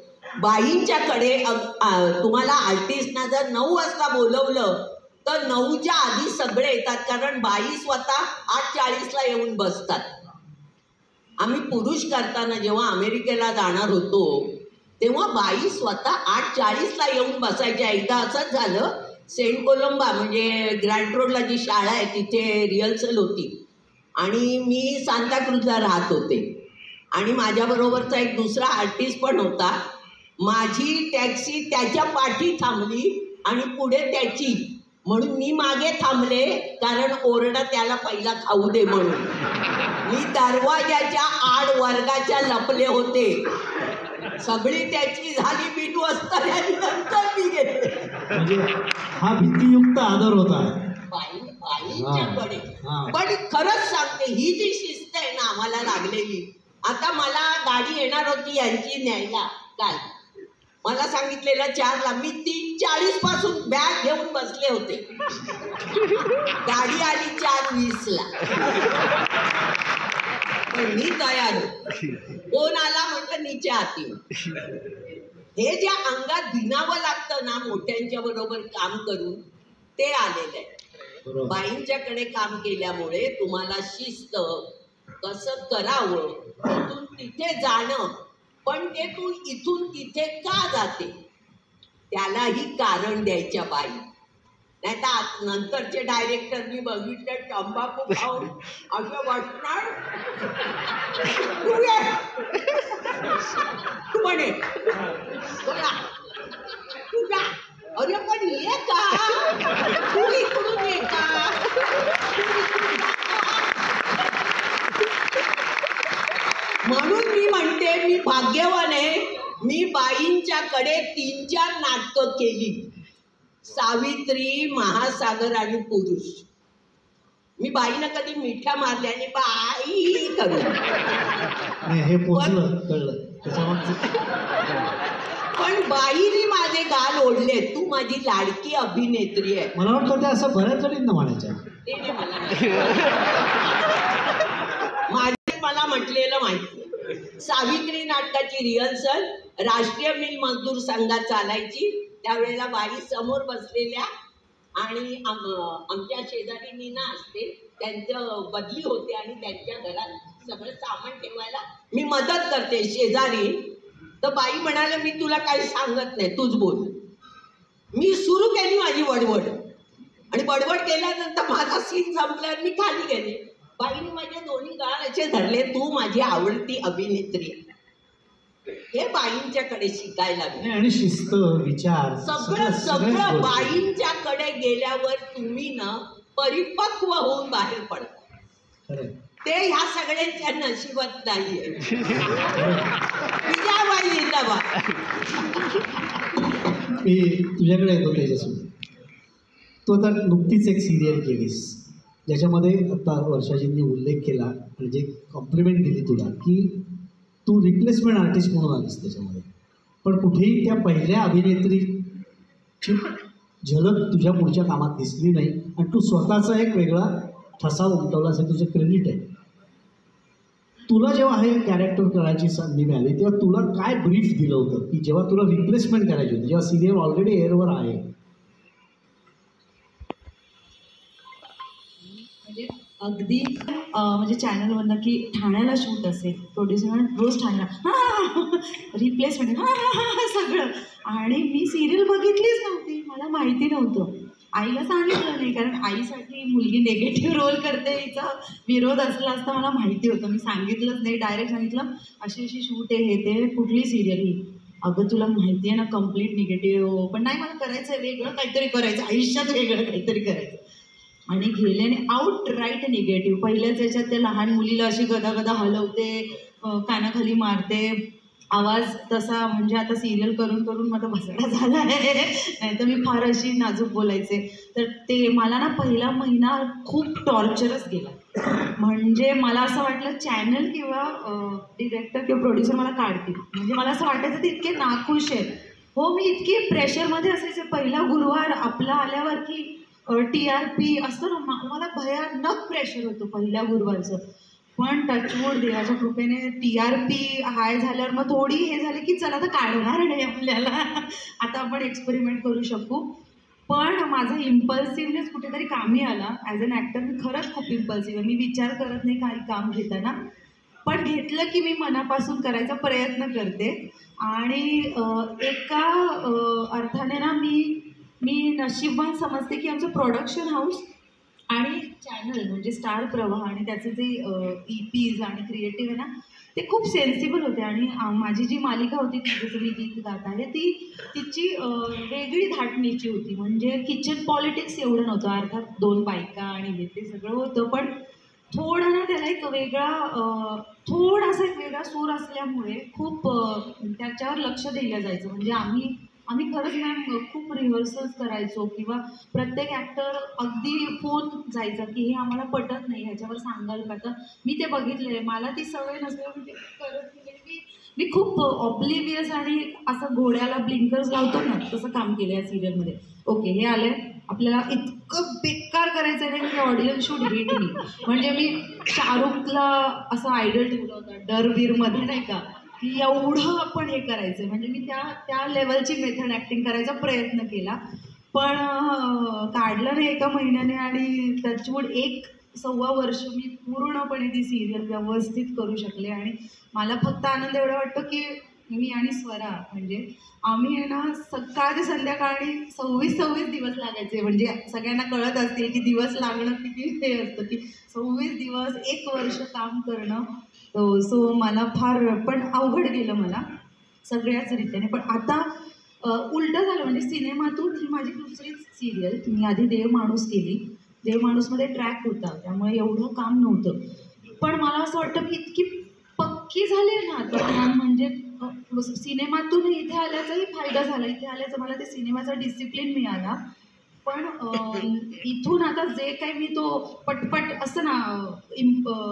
बाईंच्याकडे तुम्हाला आर्टिस्टना जर 9 वाजता बोलवलं तर 9च्या आधी सगळे येतात, कारण बाई स्वतः 8:40ला येऊन बसतात. आम्ही पुरुष करताना जेव्हा अमेरिकेला जाणार होतो तेव्हा बाई स्वतः 8:40ला येऊन बसायच्या. एकदा असंच झालं, सेंट कोलंबा म्हणजे ग्रँड रोडला जी शाळा आहे तिथे रिहर्सल होती आणि मी सांताक्रूजला राहत होते आणि माझ्याबरोबरचा एक दुसरा आर्टिस्ट पण होता. माझी टॅक्सी त्याच्या पाठी थांबली आणि पुढे त्याची, म्हणून मी मागे थांबले कारण ओरडा त्याला पहिला खाऊ दे म्हणून. मी दरवाजाच्या आड वर्गाच्या लपले होते. सगळी त्याची झाली बिनू असताना नंतर मी गेले. म्हणजे हा भीतीयुक्त आदर होता बाईंच्याकडे. पण खरंच सांगते, ही जी शिस्त आहे ना आम्हाला लागलेली. आता मला गाडी येणार होती यांची न्यायला काल, मला सांगितलेलं 4ला, मी 3:40 पासून बॅग घेऊन बसले होते. गाडी आली 4:20ला. मी तयार. कोण आला म्हटलं नीचे आती. हे ज्या अंगात भिनावं लागतं ना मोठ्यांच्या बरोबर काम करून, ते आलेलं आहे. बाईंच्याकडे काम केल्यामुळे तुम्हाला शिस्त, कसं करावं, इथून तिथे जाणं, पण ते तू इथून तिथे का जाते त्यालाही कारण द्यायच्या बाई. नाही तर नंतरचे डायरेक्टर मी बघितले तंबाखू खाऊन असं वाटणार, तू म्हणे तुझा, अरे पण ये का, तू इकडून ये का. म्हणून मी म्हणते मी भाग्यवान आहे. मी बाईंच्याकडे 3-4 नाटकं केली, सावित्री, महासागर आणि पुरुष. मी बाईंना कधी मिठ्या मारल्या आणि बाई करू, हे पोचलं कळलं त्याच्यावर. पण बाईने माझे गाल ओढले. तू माझी लाडकी अभिनेत्री आहे. मला वाटतं ते असं बऱ्याच जणींना म्हणायचं. ते नाही माझे मला म्हटलेलं माहिती. सावित्री नाटकाची रिहर्सल राष्ट्रीय मिल मजदूर संघात चालायची. त्यावेळेला बाई समोर बसलेल्या आणि आमच्या शेजारी नीना असते, त्यांचं बदली होते आणि त्यांच्या घरात सगळं सामान ठेवायला मी मदत करते शेजारी. तर बाई म्हणाले मी तुला काही सांगत नाही, तूच बोल. मी सुरू केली माझी बडबड आणि बडबड केल्यानंतर माझा सीन संपल्यावर मी खाली गेले. बाईने माझे दोन्ही गाल असे धरले, तू माझी आवडती अभिनेत्री. हे बाईंच्याकडे शिकायला मिळालं. आणि शिस्त, विचार, सगळं बाईंच्याकडे गेल्यावर तुम्ही ना परिपक्व होऊन बाहेर पडता. ते ह्या सगळ्यांच्या नशिबात नाहीये. विजयाबाई जिंदाबाद. मी तुझ्याकडे येतो तेजस्वी. तू आता नुकतीच एक सिरियल केलीस ज्याच्यामध्ये आता वर्षाजींनी उल्लेख केला आणि जे कॉम्प्लिमेंट दिली तुला की तू रिप्लेसमेंट आर्टिस्ट म्हणून आलीस त्याच्यामध्ये, पण कुठेही त्या पहिल्या अभिनेत्रीची झलक तुझ्या पुढच्या कामात दिसली नाही आणि तू स्वतःचा एक वेगळा ठसा उमटवला असं तुझं क्रेडिट आहे. तुला जेव्हा हे कॅरेक्टर करायची संधी मिळाली तेव्हा तुला काय ब्रीफ दिलं होतं की जेव्हा तुला रिप्लेसमेंट करायची होती, जेव्हा सिरियल ऑलरेडी एअरवर आहे? म्हणजे अगदी म्हणजे चॅनलवरनं की ठाण्याला शूट असेल, प्रोड्युसर रोज ठाण्याला हां रिप्लेसमेंट हां सगळं. आणि मी सिरियल बघितलीच नव्हती, मला माहिती नव्हतं. आईला सांगितलं नाही कारण आईसाठी मुलगी नेगेटिव्ह रोल करते हिचा विरोध असला असता मला माहिती होतं. मी सांगितलंच नाही, डायरेक्ट सांगितलं अशी अशी शूट आहे, हे ते. कुठली सिरियल ही? अगं तुला माहिती आहे ना कम्प्लीट निगेटिव्ह. पण नाही मला करायचं आहे, वेगळं काहीतरी करायचं आयुष्यात, वेगळं काहीतरी करायचं. आणि गेल्याने आउट राईट निगेटिव्ह. पहिल्याच याच्यात त्या लहान मुलीला अशी गदा गदा हलवते, कानाखाली मारते, आवाज तसा म्हणजे आता सिरियल करून करून माझा बसडा झाला आहे, नाही तर मी फार अशी नाजूक बोलायचे. तर ते मला ना पहिला महिना खूप टॉर्चरच गेला. म्हणजे मला असं वाटलं चॅनल किंवा डिरेक्टर किंवा प्रोड्युसर मला काढतील. म्हणजे मला असं वाटायचं ते इतके नाखुश आहेत. हो, मी इतकी प्रेशरमध्ये असायचे. पहिला गुरुवार आपला आल्यावर की TRP असतं ना, मला भयानक प्रेशर होतं पहिल्या गुरुवारचं. पण टचवूड देवाच्या कृपेने TRP हाय झाल्यावर मग थोडी हे झाली की चला आता काढणार नाही आपल्याला, आता आपण एक्सपेरिमेंट करू शकू. पण माझा इम्पल्सिव्हनेस कुठेतरी कामी आला. ॲज अन ॲक्टर मी खरंच खूप इम्पल्सिव्ह आहे. मी विचार करत नाही काही काम घेताना, पण घेतलं की मी मनापासून करायचा प्रयत्न करते. आणि एका अर्थाने ना मी नशीबवान समजते की आमचं प्रोडक्शन हाऊस आणि चॅनल म्हणजे स्टार प्रवाह आणि त्याचे जे EPs आणि क्रिएटिव्ह आहे ना, ते खूप सेन्सिबल होते. आणि माझी जी मालिका होती जसं मी गीत गात आहे तिची वेगळी धाटणीची होती. म्हणजे किचन पॉलिटिक्स एवढं नव्हतं. अर्थात 2 बायका आणि हे ते सगळं होतं, पण थोडा ना त्याला एक वेगळा थोडासा एक वेगळा सूर असल्यामुळे खूप त्याच्यावर लक्ष दिलं जायचं. म्हणजे आम्ही खरंच मॅम खूप रिहर्सल्स करायचो किंवा प्रत्येक ॲक्टर अगदी फोन जायचा की हे आम्हाला पटत नाही, ह्याच्यावर सांगाल का. तर मी ते बघितले, मला ती सवय नसल्यामुळे मी करत नाही. मी खूप ऑब्लिव्हियस आणि असं घोड्याला ब्लिंकर्स लावतो ना तसं काम केलं या सिरियलमध्ये. ओके, हे आलं आहे, आपल्याला इतकं बेकार करायचं आहे की ऑडियन्स शूड हेट मी. म्हणजे मी शाहरुखला असं आयडल ठेवलं होतं डरवीरमध्ये, नाही का, की एवढं आपण हे करायचं. म्हणजे मी त्या लेवलची मेथड ॲक्टिंग करायचा प्रयत्न केला, पण काढलं नाही एका महिन्याने. आणि टचवूड 1-1.25 वर्ष मी पूर्णपणे ती सिरियल व्यवस्थित करू शकले. आणि मला फक्त आनंद एवढा वाटतो की मी आणि स्वरा म्हणजे आम्ही आहे ना सकाळ ते संध्याकाळी 26 दिवस लागायचे. म्हणजे सगळ्यांना कळत असतील की दिवस लागणं किती हे असतं, की 26 दिवस 1 वर्ष काम करणं. सो मला फार पण अवघड गेलं मला सगळ्याच रीतीने. पण आता उलटं झालं. म्हणजे सिनेमातून ही माझी दुसरीच सिरियल. मी आधी देव माणूस केली. देव माणूसमध्ये ट्रॅक होता, त्यामुळे एवढं काम नव्हतं. पण मला असं वाटतं की इतकी पक्की झाली ना आता, म्हणजे सिनेमातून इथे आल्याचाही फायदा झाला. इथे आल्याचा मला ते सिनेमाचा डिसिप्लिन मिळाला. पण इथून आता जे काही मी तो पटपट असं ना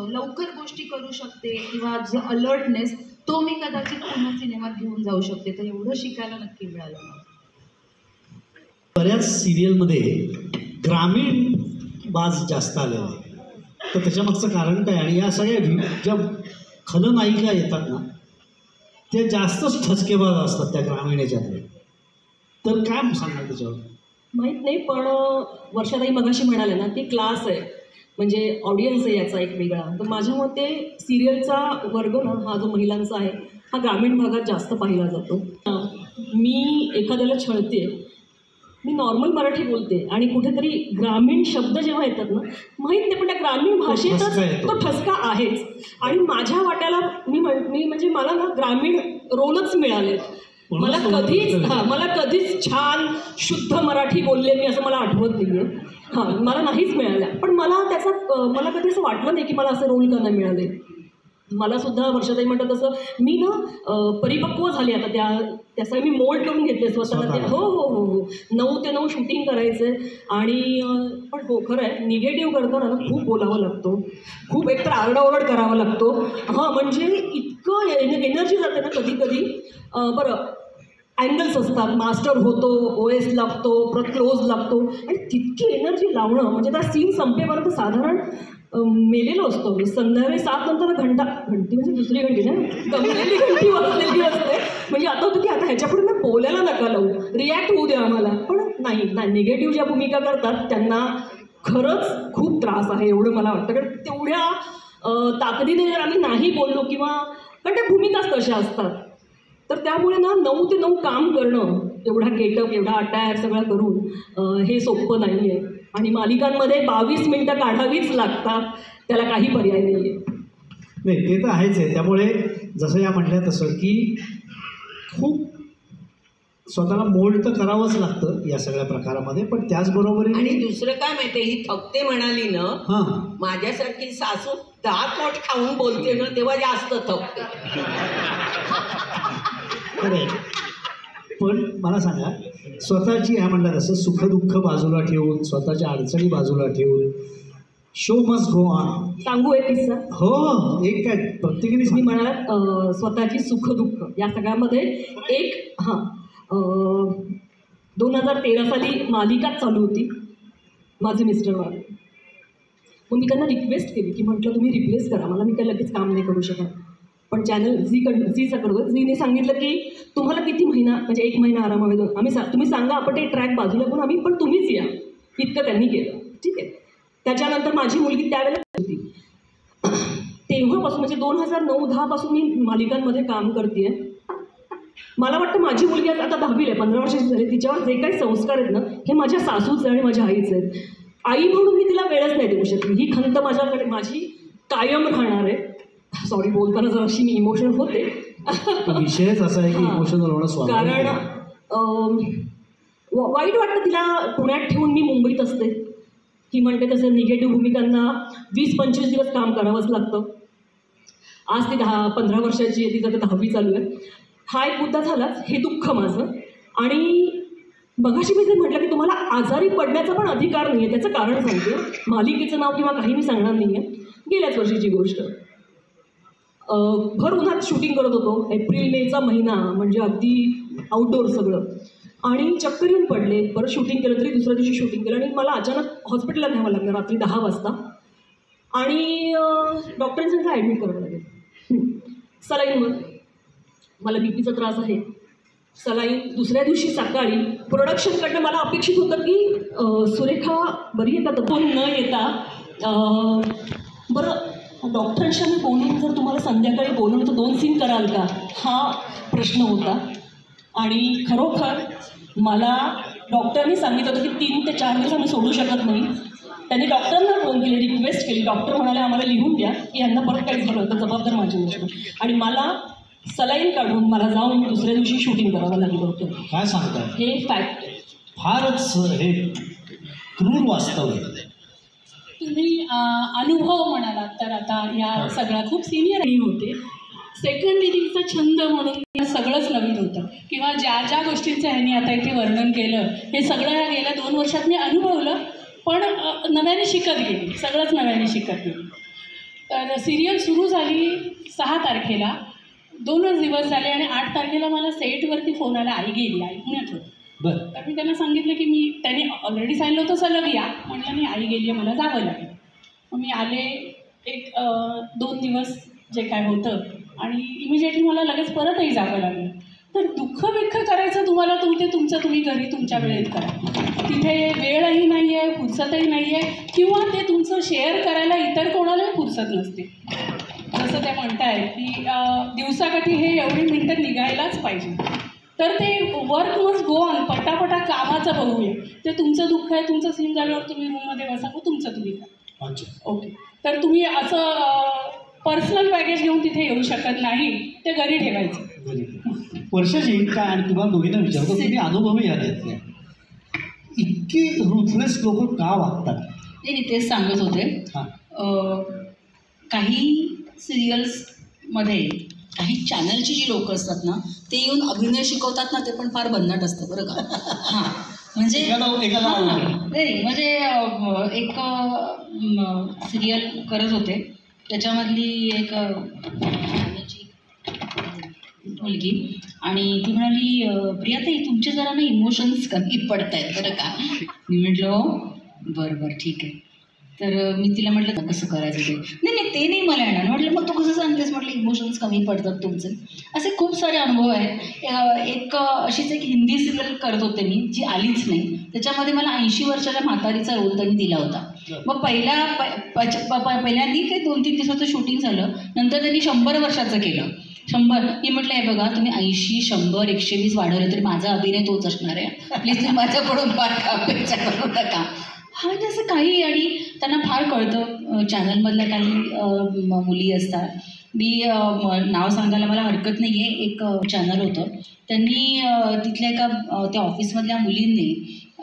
लवकर गोष्टी करू शकते किंवा जो अलर्टनेस तो मी कदाचित पुन्हा सिनेमात घेऊन जाऊ शकते. तर एवढं शिकायला नक्की मिळालं. बऱ्याच सिरियलमध्ये ग्रामीण बाज जास्त आलेला आहे, तर त्याच्यामागचं कारण काय? आणि या सगळ्या ज्या खलनायिका येतात ना ते जास्तच ठसकेबाज असतात त्या ग्रामीण याच्यातले, तर काय सांगणार त्याच्यावर? माहीत नाही, पण वर्षाताई मगाशी म्हणाले ना की क्लास आहे, म्हणजे ऑडियन्स आहे याचा एक वेगळा. तर माझ्या मते सिरियलचा वर्ग ना हा जो महिलांचा आहे हा ग्रामीण भागात जास्त पाहिला जातो. मी एखाद्याला छळते, मी नॉर्मल मराठी बोलते आणि कुठेतरी ग्रामीण शब्द जेव्हा येतात ना माहीत नाही, पण त्या ग्रामीण भाषेतच तो ठसका आहेच. आणि माझ्या वाट्याला मी म्हणजे मला ना ग्रामीण रोलच मिळालेत. मला कधीच छान शुद्ध मराठी बोलले मी असं मला आठवत नाही आहे. मला नाहीच मिळालं. पण मला कधी असं वाटलं नाही की मला असे रोल का नाही मिळाले. मला सुद्धा वर्षाताई म्हणतात तसं मी ना परिपक्व झाले आता त्यासाठी मी मोल्ड करून घेतले स्वतःला. हो हो हो हो 9 ते 9 शूटिंग करायचं आहे. आणि पण हो खरं आहे, निगेटिव्ह करताना ना खूप बोलावं लागतो, खूप एकतर आरडाओरड करावा लागतो. म्हणजे इतकं एनर्जी जाते ना कधी कधी. बरं अँगल्स असतात, मास्टर होतो, OS लागतो, परत क्लोज लागतो आणि तितकी एनर्जी लावणं म्हणजे त्या सीन संपेपर्यंत साधारण मेलेलो असतो. संध्याकाळी 7 नंतर घंटी म्हणजे दुसरी घंटी ना गमलेली घंटी वाजलेली असते. म्हणजे आता होतं की आता ह्याच्यापुढे ना बोलायला नका लावू, रिॲक्ट होऊ द्या आम्हाला. पण नाही, निगेटिव्ह ज्या भूमिका करतात त्यांना खरंच खूप त्रास आहे एवढं मला वाटतं. कारण तेवढ्या ताकदीने जर आम्ही नाही बोललो किंवा कारण त्या भूमिकाच तशा असतात, तर त्यामुळे ना 9 ते 9 काम करणं, एवढा गेटअप एवढा अटायर सगळं करून हे सोपं नाही आहे. आणि मालिकांमध्ये 22 मिनटं काढावीच लागतात, त्याला काही पर्याय नाही आहे. नाही ते तर आहेच आहे. त्यामुळे जसं या म्हटल्या तसं की खूप स्वतःला मोल्ड तर करावंच लागतं या सगळ्या प्रकारामध्ये. पण त्याचबरोबर आणि दुसरं काय माहिती ही थकते म्हणाली ना, माझ्यासारखी सासू 10 पोट खाऊन बोलते ना तेव्हा जास्त थकते. खरंय. पण मला सांगा, स्वतःची ह्या म्हणतात असं सुखदुःख बाजूला ठेवून, स्वतःच्या अडचणी बाजूला ठेवून, शो मस्ट गो ऑन. सांगू एक किस्सा. हो, एक काय प्रत्येकाने तुम्ही म्हणालात स्वतःची सुख दुःख या सगळ्यामध्ये एक 2013 साली मालिकाच चालू होती, माझे मिस्टर वाले. मग मी त्यांना रिक्वेस्ट केली की म्हटलं तुम्ही रिप्लेस करा मला, मी काही लगेच काम नाही करू शकत. पण चॅनल झीने सांगितलं की तुम्हाला किती महिना, म्हणजे 1 महिना आराम हवे, तुम्ही सांगा आपण ते ट्रॅक बाजूला करून आम्ही, पण तुम्हीच या. इतकं त्यांनी केलं. ठीक आहे. त्याच्यानंतर माझी मुलगी त्यावेळेला होती. तेव्हापासून म्हणजे 2009-10 पासून मी मालिकांमध्ये काम करते. मला वाटतं माझी मुलगी आता 10वीला आहे, 15 वर्षाची झाली. तिच्यावर जे काही संस्कार आहेत ना, हे माझ्या सासूचे आणि माझ्या आईचे आहेत. आई म्हणून मी तिला वेळच नाही देऊ शकली. ही खंत माझ्याकडे माझी कायम राहणार आहे. सॉरी, बोलताना जर अशी मी इमोशनल होते. विषयच असा आहे की इमोशनल होणं स्वाभाविक कारण आहे. वाईट वाटतं तिला पुण्यात ठेवून मी मुंबईत असते. ही म्हणते तसं निगेटिव्ह भूमिकांना 20-25 दिवस काम करावंच लागतं. आज ती 10-15 वर्षाची आहे, तिचं आता 10वी चालू आहे. हा एक मुद्दा झालाच, हे दुःख माझं. आणि मगाशी मी जे म्हटलं की तुम्हाला आजारी पडण्याचा पण अधिकार नाही आहे, त्याचं कारण सांगते. मालिकेचं नाव किंवा काही मी सांगणार नाही आहे. गेल्याच वर्षीची गोष्ट. भर उन्हात शूटिंग करत होतो. एप्रिल-मेचा महिना, म्हणजे अगदी आउटडोअर सगळं. आणि चक्कर येऊन पडले. बरं शूटिंग केलं तरी दुसऱ्या दिवशी शूटिंग केलं आणि मला अचानक हॉस्पिटलला न्यावं लागलं रात्री 10 वाजता. आणि डॉक्टरांनी सांगितलं ॲडमिट करावं लागेल. सलाईनवर मला बीपीचा त्रास आहे. सलाईन दुसऱ्या दिवशी सकाळी प्रोडक्शनकडनं मला अपेक्षित होतं की सुरेखा बरी आहे का, तर कोण न येता बरं डॉक्टरांशी मी बोलून जर तुम्हाला संध्याकाळी बोलून तर 2 सीन कराल का, हा प्रश्न होता. आणि खरोखर मला डॉक्टरनी सांगितलं होतं की 3 ते 4 दिवस आम्ही सोडू शकत नाही. त्यांनी डॉक्टरांना फोन केले, रिक्वेस्ट केली. डॉक्टर म्हणाले आम्हाला लिहून द्या की यांना परत काही झालं तर जबाबदार माझी गोष्ट. आणि मला सलाईन काढून मला जाऊन दुसऱ्या दिवशी शूटिंग करावं लागलं होतं. काय सांगताय? हे फॅक्ट. फारच हे क्रूर वास्तव आहे. तुम्ही अनुभव म्हणालात तर आता या सगळ्या खूप सिनियरही होते. सेकंड इनिंगचा छंद म्हणून सगळंच नवीन होतं, किंवा ज्या ज्या गोष्टींचं ह्यांनी आता इथे वर्णन केलं हे सगळं या गेल्या 2 वर्षात मी अनुभवलं. पण नव्याने शिकत गेली, सगळंच नव्याने शिकत गेली. तर सिरियल सुरू झाली 6 तारखेला, 2च दिवस झाले आणि 8 तारखेला मला सेटवरती फोन आला, आई गेली, आई पुण्यात होती. तर मी त्यांना सांगितलं की त्यांनी ऑलरेडी सांगितलं होतं सलग या, म्हटलं मी आई गेली आहे मला जावं लागेल. मग मी आले, एक 2 दिवस जे काय होतं आणि इमिजिएटली मला लगेच परतही जावं लागलं. तर दुःख बिख्ख करायचं तुम्हाला तुम्ही घरी तुमच्या वेळेत करा. तिथे वेळही नाही आहे, फुरसतही नाही आहे, किंवा ते तुमचं शेअर करायला इतर कोणालाही फुरसत नसते. जसं ते म्हणतायत की दिवसाकाठी हे एवढी मिनटं निघायलाच पाहिजे. तर ते वर्क मस्ट गो ऑन, पटापटा कामाचं बघूया. ते तुमचं दुःख आहे, तुमचं सीन झाल्यावर तुम्ही रूममध्ये बसा, तुमचं तुम्ही करा. ओके. तर तुम्ही असं पर्सनल पॅकेज घेऊन तिथे येऊ शकत नाही, ते घरी ठेवायचं. वर्षाची काय, आणि तुम्हाला दोघींना विचारतो, तुम्ही अनुभवही आलेत नाही, इतकी रुथलेस लोक का वागतात? नाही, तेच सांगत होते. काही सिरियल्समध्ये काही चॅनलची जी लोक असतात ना, ते येऊन अभिनय शिकवतात ना, ते पण फार भन्नाट असतं बरं का. हां, म्हणजे नाही, म्हणजे एक सिरियल करत होते, त्याच्यामधली एक मुलगी, आणि ती म्हणाली प्रियाताई तुमचे जरा ना इमोशन्स कमी पडत आहेत बरं का. मी म्हटलं बरं ठीक आहे. तर मी तिला म्हटलं कसं करायचं ते. नाही ते नाही मला येणार. म्हटलं मग तू कसं सांगतेस, म्हटलं इमोशन्स कमी पडतात तुमचे. असे खूप सारे अनुभव आहेत. एक अशीच एक हिंदी सिरियल करत होते मी, जी आलीच नाही. त्याच्यामध्ये मला 80 वर्षाच्या म्हातारीचा रोल त्यांनी दिला होता. मग पहिल्यांदी काही 2-3 दिवसाचं शूटिंग झालं, नंतर त्यांनी 100 वर्षाचं केलं. 100. मी म्हटलं हे बघा, तुम्ही 80, 100, 120 वाढवले तरी माझा अभिनय तोच असणार आहे. प्लीज तुम्ही माझ्याकडून फार अपेक्षा करू नका. हा, म्हणजे असं काही. आणि त्यांना फार कळतं. चॅनलमधल्या काही मुली असतात. मी नाव सांगायला मला हरकत नाही आहे. एक चॅनल होतं, त्यांनी तिथल्या एका त्या ऑफिसमधल्या मुलींनी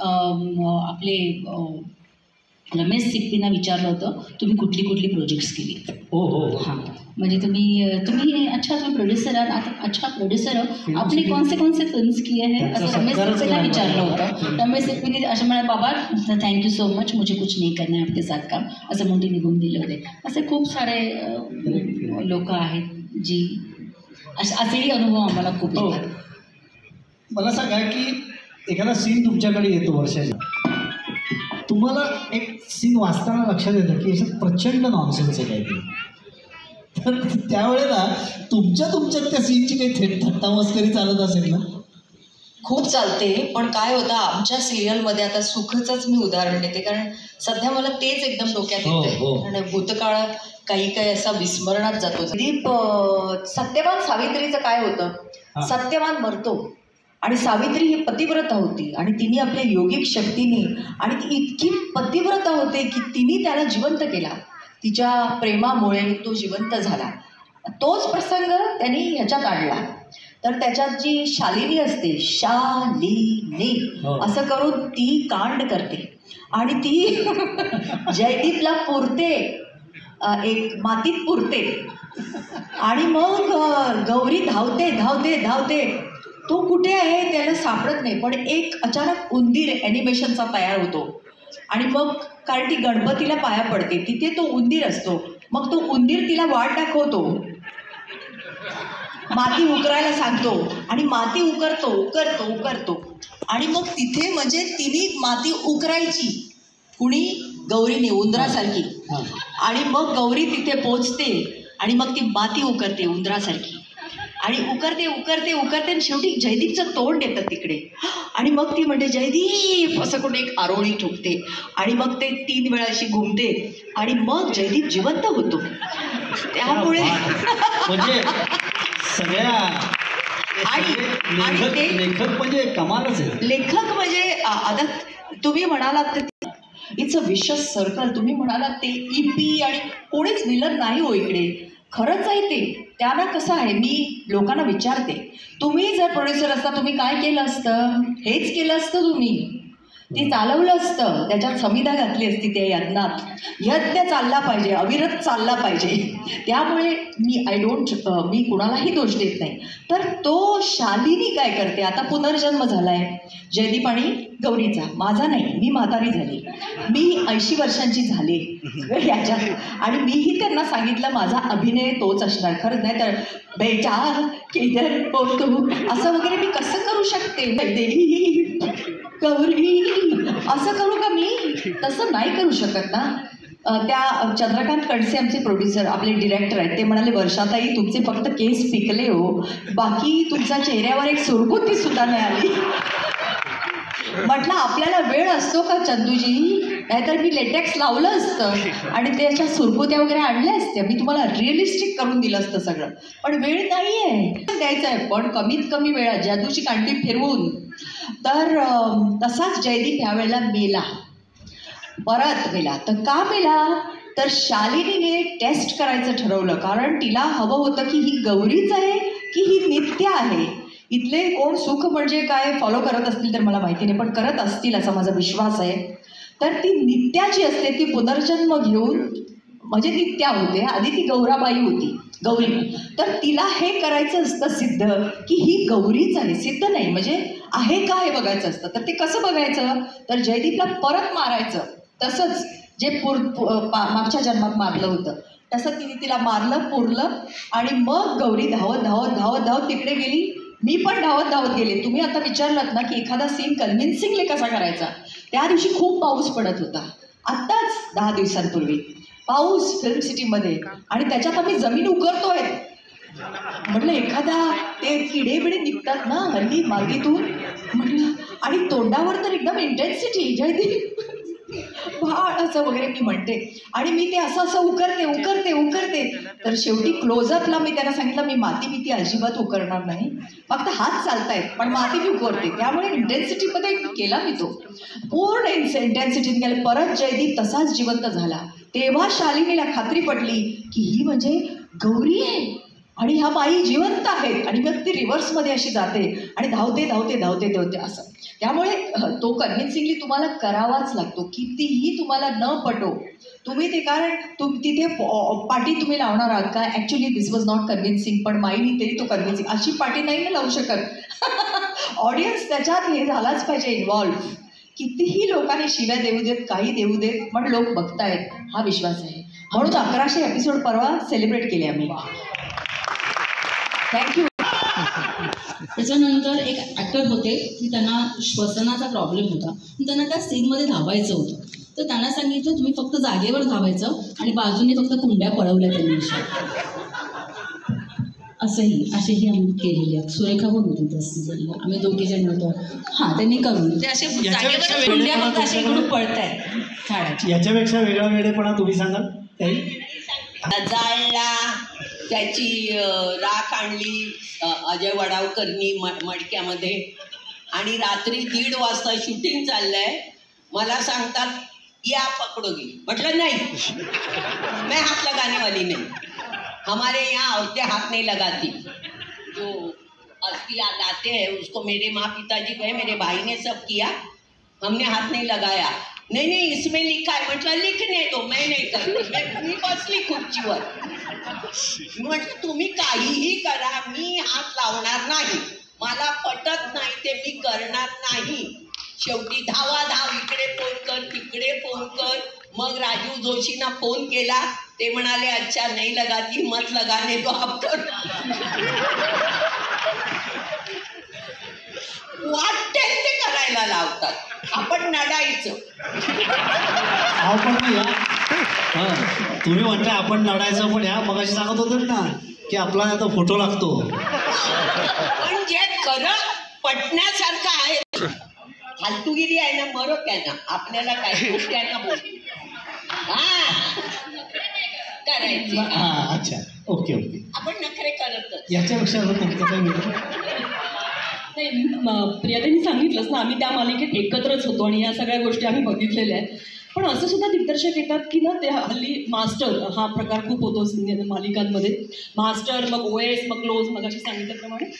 आपले रमेश सिप्पींना विचारलं होतं तुम्ही कुठली कुठली प्रोजेक्ट्स केली. हो हो हां, म्हणजे तुम्ही अच्छा तुम्ही प्रोड्युसर आहात, आता अच्छा प्रोड्युसर आपने कौन से फिल्म्स किए हैं असं रमेश सिप्पींना विचारलं होतं. रमेश सिप्पीने असं म्हणाले बाबा थँक्यू सो मच मुझे कुछ नहीं करना है आपके साथ काम असं म्हणून ते निघून दिले होते. असे खूप सारे लोक आहेत जी असेही अनुभव आम्हाला खूप येतात. मला सांगा की एखादा सीन तुमच्याकडे येतो वर्षाच्या, तुम्हाला एक सीन वाचताना लक्षात येतं की याच्यात प्रचंड नॉनसेन्स आहे काहीतरी, तर त्यावेळेला तुमच्यात त्या सीनची काही थट्टामस्करी चालत असेल ना? खूप चालते. पण काय होतं आमच्या सिरियलमध्ये, आता सुखचंच मी उदाहरण देते कारण सध्या मला तेच एकदम डोक्यात येतं आणि भूतकाळ काही असा विस्मरणात जातो. दीप सत्यवान सावित्रीचं काय होतं, सत्यवान मरतो आणि सावित्री ही पतिव्रता होती आणि तिने आपल्या योगिक शक्तीने, आणि ती इतकी पतिव्रता होते की तिने त्याला जिवंत केला. तिच्या प्रेमामुळे तो जिवंत झाला. तोच प्रसंग त्यांनी ह्याच्यात आणला. तर त्याच्यात जी शालिनी असते, शालिनी असं करून ती कांड करते आणि ती जयदीपला पुरते, एक मातीत पुरते आणि मग गौरी धावते धावते धावते, तो कुठे आहे त्याला सापडत नाही. पण एक अचानक उंदीर ॲनिमेशनचा तयार होतो आणि मग कारण ती गणपतीला पाया पडते, तिथे तो उंदीर असतो. मग तो उंदीर तिला वाट दाखवतो, माती उकरायला सांगतो आणि माती उकरतो आणि मग तिथे म्हणजे तिने माती उकरायची, कुणी गौरीने, उंदरासारखी. आणि मग गौरी तिथे पोचते आणि मग ती माती उकरते उंदरासारखी आणि उकरते आणि शेवटी जयदीपचं तोंड येतं तिकडे आणि मग ती म्हणते जयदीप असं कोणी एक आरोळी ठोकते आणि मग ते 3 वेळा अशी घुमते आणि मग जयदीप जिवंत होतो. त्यामुळे म्हणजे सगळ्या आणि ते लेखक म्हणजे कमालच आहे. लेखक म्हणजे आता तुम्ही म्हणालात इट्स अ विशस सर्कल. तुम्ही म्हणालात ते EP आणि कोणीच विलन नाही हो इकडे, खरंच आहे ते. त्यांना कसं आहे, मी लोकांना विचारते, तुम्ही जर प्रोड्युसर असता तुम्ही काय केलं असतं? हेच केलं असतं तुम्ही, ते चालवलं असतं, त्याच्यात समिधा घातली असती. त्या यज्ञात यज्ञ चालला पाहिजे, अविरत चालला पाहिजे. त्यामुळे मी कुणालाही दोष देत नाही. तर तो शालिनी काय करते, आता पुनर्जन्म झाला आहे जयदीप आणि गौरीचा, माझा नाही, मी म्हातारी झाली, मी 80 वर्षांची झाले याच्यात आणि मीही त्यांना सांगितलं माझा अभिनय तोच असणार. खरंच नाही तर बेटा किधर तू असं वगैरे मी कसं करू शकते, देवी गौरी असं करू का मी? तसं नाही करू शकत ना. त्या चंद्रकांत कडसे आमचे प्रोड्युसर, आपले डिरेक्टर आहेत, ते म्हणाले वर्षाताई तुमचे फक्त केस पिकले हो, बाकी तुमच्या चेहऱ्यावर एक सुरकुती सुद्धा नाही आली. म्हटलं आपल्याला वेळ असतो का चंदूजी, नाहीतर मी लेटेक्स लावलं असतं आणि त्याच्या सुरकुत्या वगैरे आणल्या असत्या, मी तुम्हाला रिअलिस्टिक करून दिलं असतं सगळं. पण वेळ नाही आहे, द्यायचं आहे, पण कमीत कमी वेळात जादूची कांडी फिरवून. तर तसाच जयदीप ह्यावेळेला परत मेला. तर का मेला, तर शालिनीने टेस्ट करायचं ठरवलं, कारण तिला हवं होतं की ही गौरीच आहे की ही नित्य आहे. इथले कोण सुख म्हणजे काय फॉलो करत असतील तर मला माहिती नाही, पण करत असतील असा माझा विश्वास आहे. तर ती नित्याची असते, ती पुनर्जन्म घेऊन म्हणजे नित्या होते. आधी ती गौराबाई होती, गौरी. तर तिला हे करायचं असतं सिद्ध की ही गौरीच आहे, सिद्ध नाही म्हणजे आहे का हे बघायचं असतं. तर ते कसं बघायचं, तर जयदीपला परत मारायचं, तसंच जे मागच्या जन्मात मारलं होतं तसं तिला मारलं, पुरलं आणि मग गौरी धावत धावत धावत धावत तिकडे गेली. मी पण धावत धावत गेले. तुम्ही आता विचारलात ना की एखादा सीन कन्व्हिन्सिंगली कसा करायचा, त्या दिवशी खूप पाऊस पडत होता, आत्ताच 10 दिवसांपूर्वी पाऊस फिल्म सिटीमध्ये, आणि त्याच्यात आम्ही जमीन उकरतोय. म्हटलं एखादा ते किडे बिडे निघतात ना हल्ली मातीतून, म्हटलं, आणि तोंडावर तर एकदम इंटेन्सिटी जयदीप भाळ असं वगैरे मी म्हणते आणि मी ते असं उकरते. तर शेवटी क्लोजअपला मी त्यांना सांगितलं मी माती अजिबात उकरणार नाही, फक्त हात चालतायत पण माती मी उकरते. त्यामुळे इंटेन्सिटीमध्ये केला मी तो पूर्ण इंटेन्सिटीने गेला. परत जयदीप तसाच जिवंत झाला. तेव्हा शालिनीला खात्री पडली की ही म्हणजे गौरी आहे आणि ह्या बाई जिवंत आहेत आणि मग ती रिव्हर्समध्ये अशी जाते आणि धावते धावते धावते धावते असं. त्यामुळे तो कन्व्हिन्सिंगली तुम्हाला करावाच लागतो, कितीही तुम्हाला न पटो तुम्ही ते. कारण तिथे पाटी तुम्ही लावणार आहात का, actually this was not convincing, पण माईनी तरी तो कन्व्हिन्सिंग, अशी पाटी नाही ना लावू शकत. ऑडियन्स त्याच्यात हे झालाच पाहिजे इन्व्हॉल्व. कितीही लोकांनी शिव्या देऊ देत, काही देऊ देत, पण लोक बघतायत हा विश्वास आहे. म्हणून 1100 एपिसोड परवा सेलिब्रेट केले आम्ही. थँक्यू. त्याच्यानंतर एक ॲक्टर होते की त्यांना श्वसनाचा प्रॉब्लेम होता, त्यांना त्या सीनमध्ये धावायचं होतं. तर त्यांना सांगितलं तुम्ही फक्त जागेवर धावायचं आणि बाजूने फक्त कुंड्या पळवल्या त्यांनी. असेही आम्ही केलेले आहेत. सुरेखा पण होती त्या सीझनला, आम्ही दोघे जण होतो. हां, त्यांनी करून ते असे जागेवर कुंड्या फक्त असे इकडून पळतायत झाडाची. याच्यापेक्षा वेगळा वेगळेपणा तुम्ही सांगाल काही? जाळला, त्याची राख आणली अजय वडावकरनी मडक्यामध्ये, आणि रात्री 1:30 वाजता शूटिंग चाललंय. मला सांगतात या पकडोगी. म्हटलं नाही, मैं हाथ लगाने वाली नहीं, हमारे यहाँ औरतें हाथ नहीं लगाती. जो अस्थि लाते हैं उसको मेरे माँ पिताजी गए, मेरे भाई ने सब किया, हमने हाथ नहीं लगाया. नहीं नहीं इसमें लिखा है. म्हटलं लिखने दो, मैं नहीं करते. मी बसली खुर्चीवर. म्हटलं तुम्ही काहीही करा, मी हात लावणार नाही, मला पटत नाही ते मी करणार नाही. शेवटी धावा धाव, इकडे फोन कर तिकडे फोन कर. मग राजीव जोशींना फोन केला, ते म्हणाले अच्छा नहीं लगाती मत लगाने दो आप कर. वाटेल ते करायला लावतात, आपण नडायचं. तुम्ही म्हणता आपण लढायचं, पण ह्या मगाशी सांगत होतं ना की आपला आता फोटो लागतो. पण जे खरं पटण्यासारखं आहे, फालतूगिरी आहे ना, मरत आहे ना, आपल्याला काय गोष्टी ना बोल करायची. अच्छा, ओके ओके. आपण नखरे करतच. याच्यापेक्षा प्रियाताईंनी सांगितलंच ना, आम्ही त्या मालिकेत एकत्रच होतो आणि या सगळ्या गोष्टी आम्ही बघितलेल्या आहेत. पण असं सुद्धा दिग्दर्शक येतात की ना, ते हल्ली मास्टर हा प्रकार खूप होतो मालिकांमध्ये. मास्टर, मग OS, मग क्लोज, मग अशी सांगितल्याप्रमाणे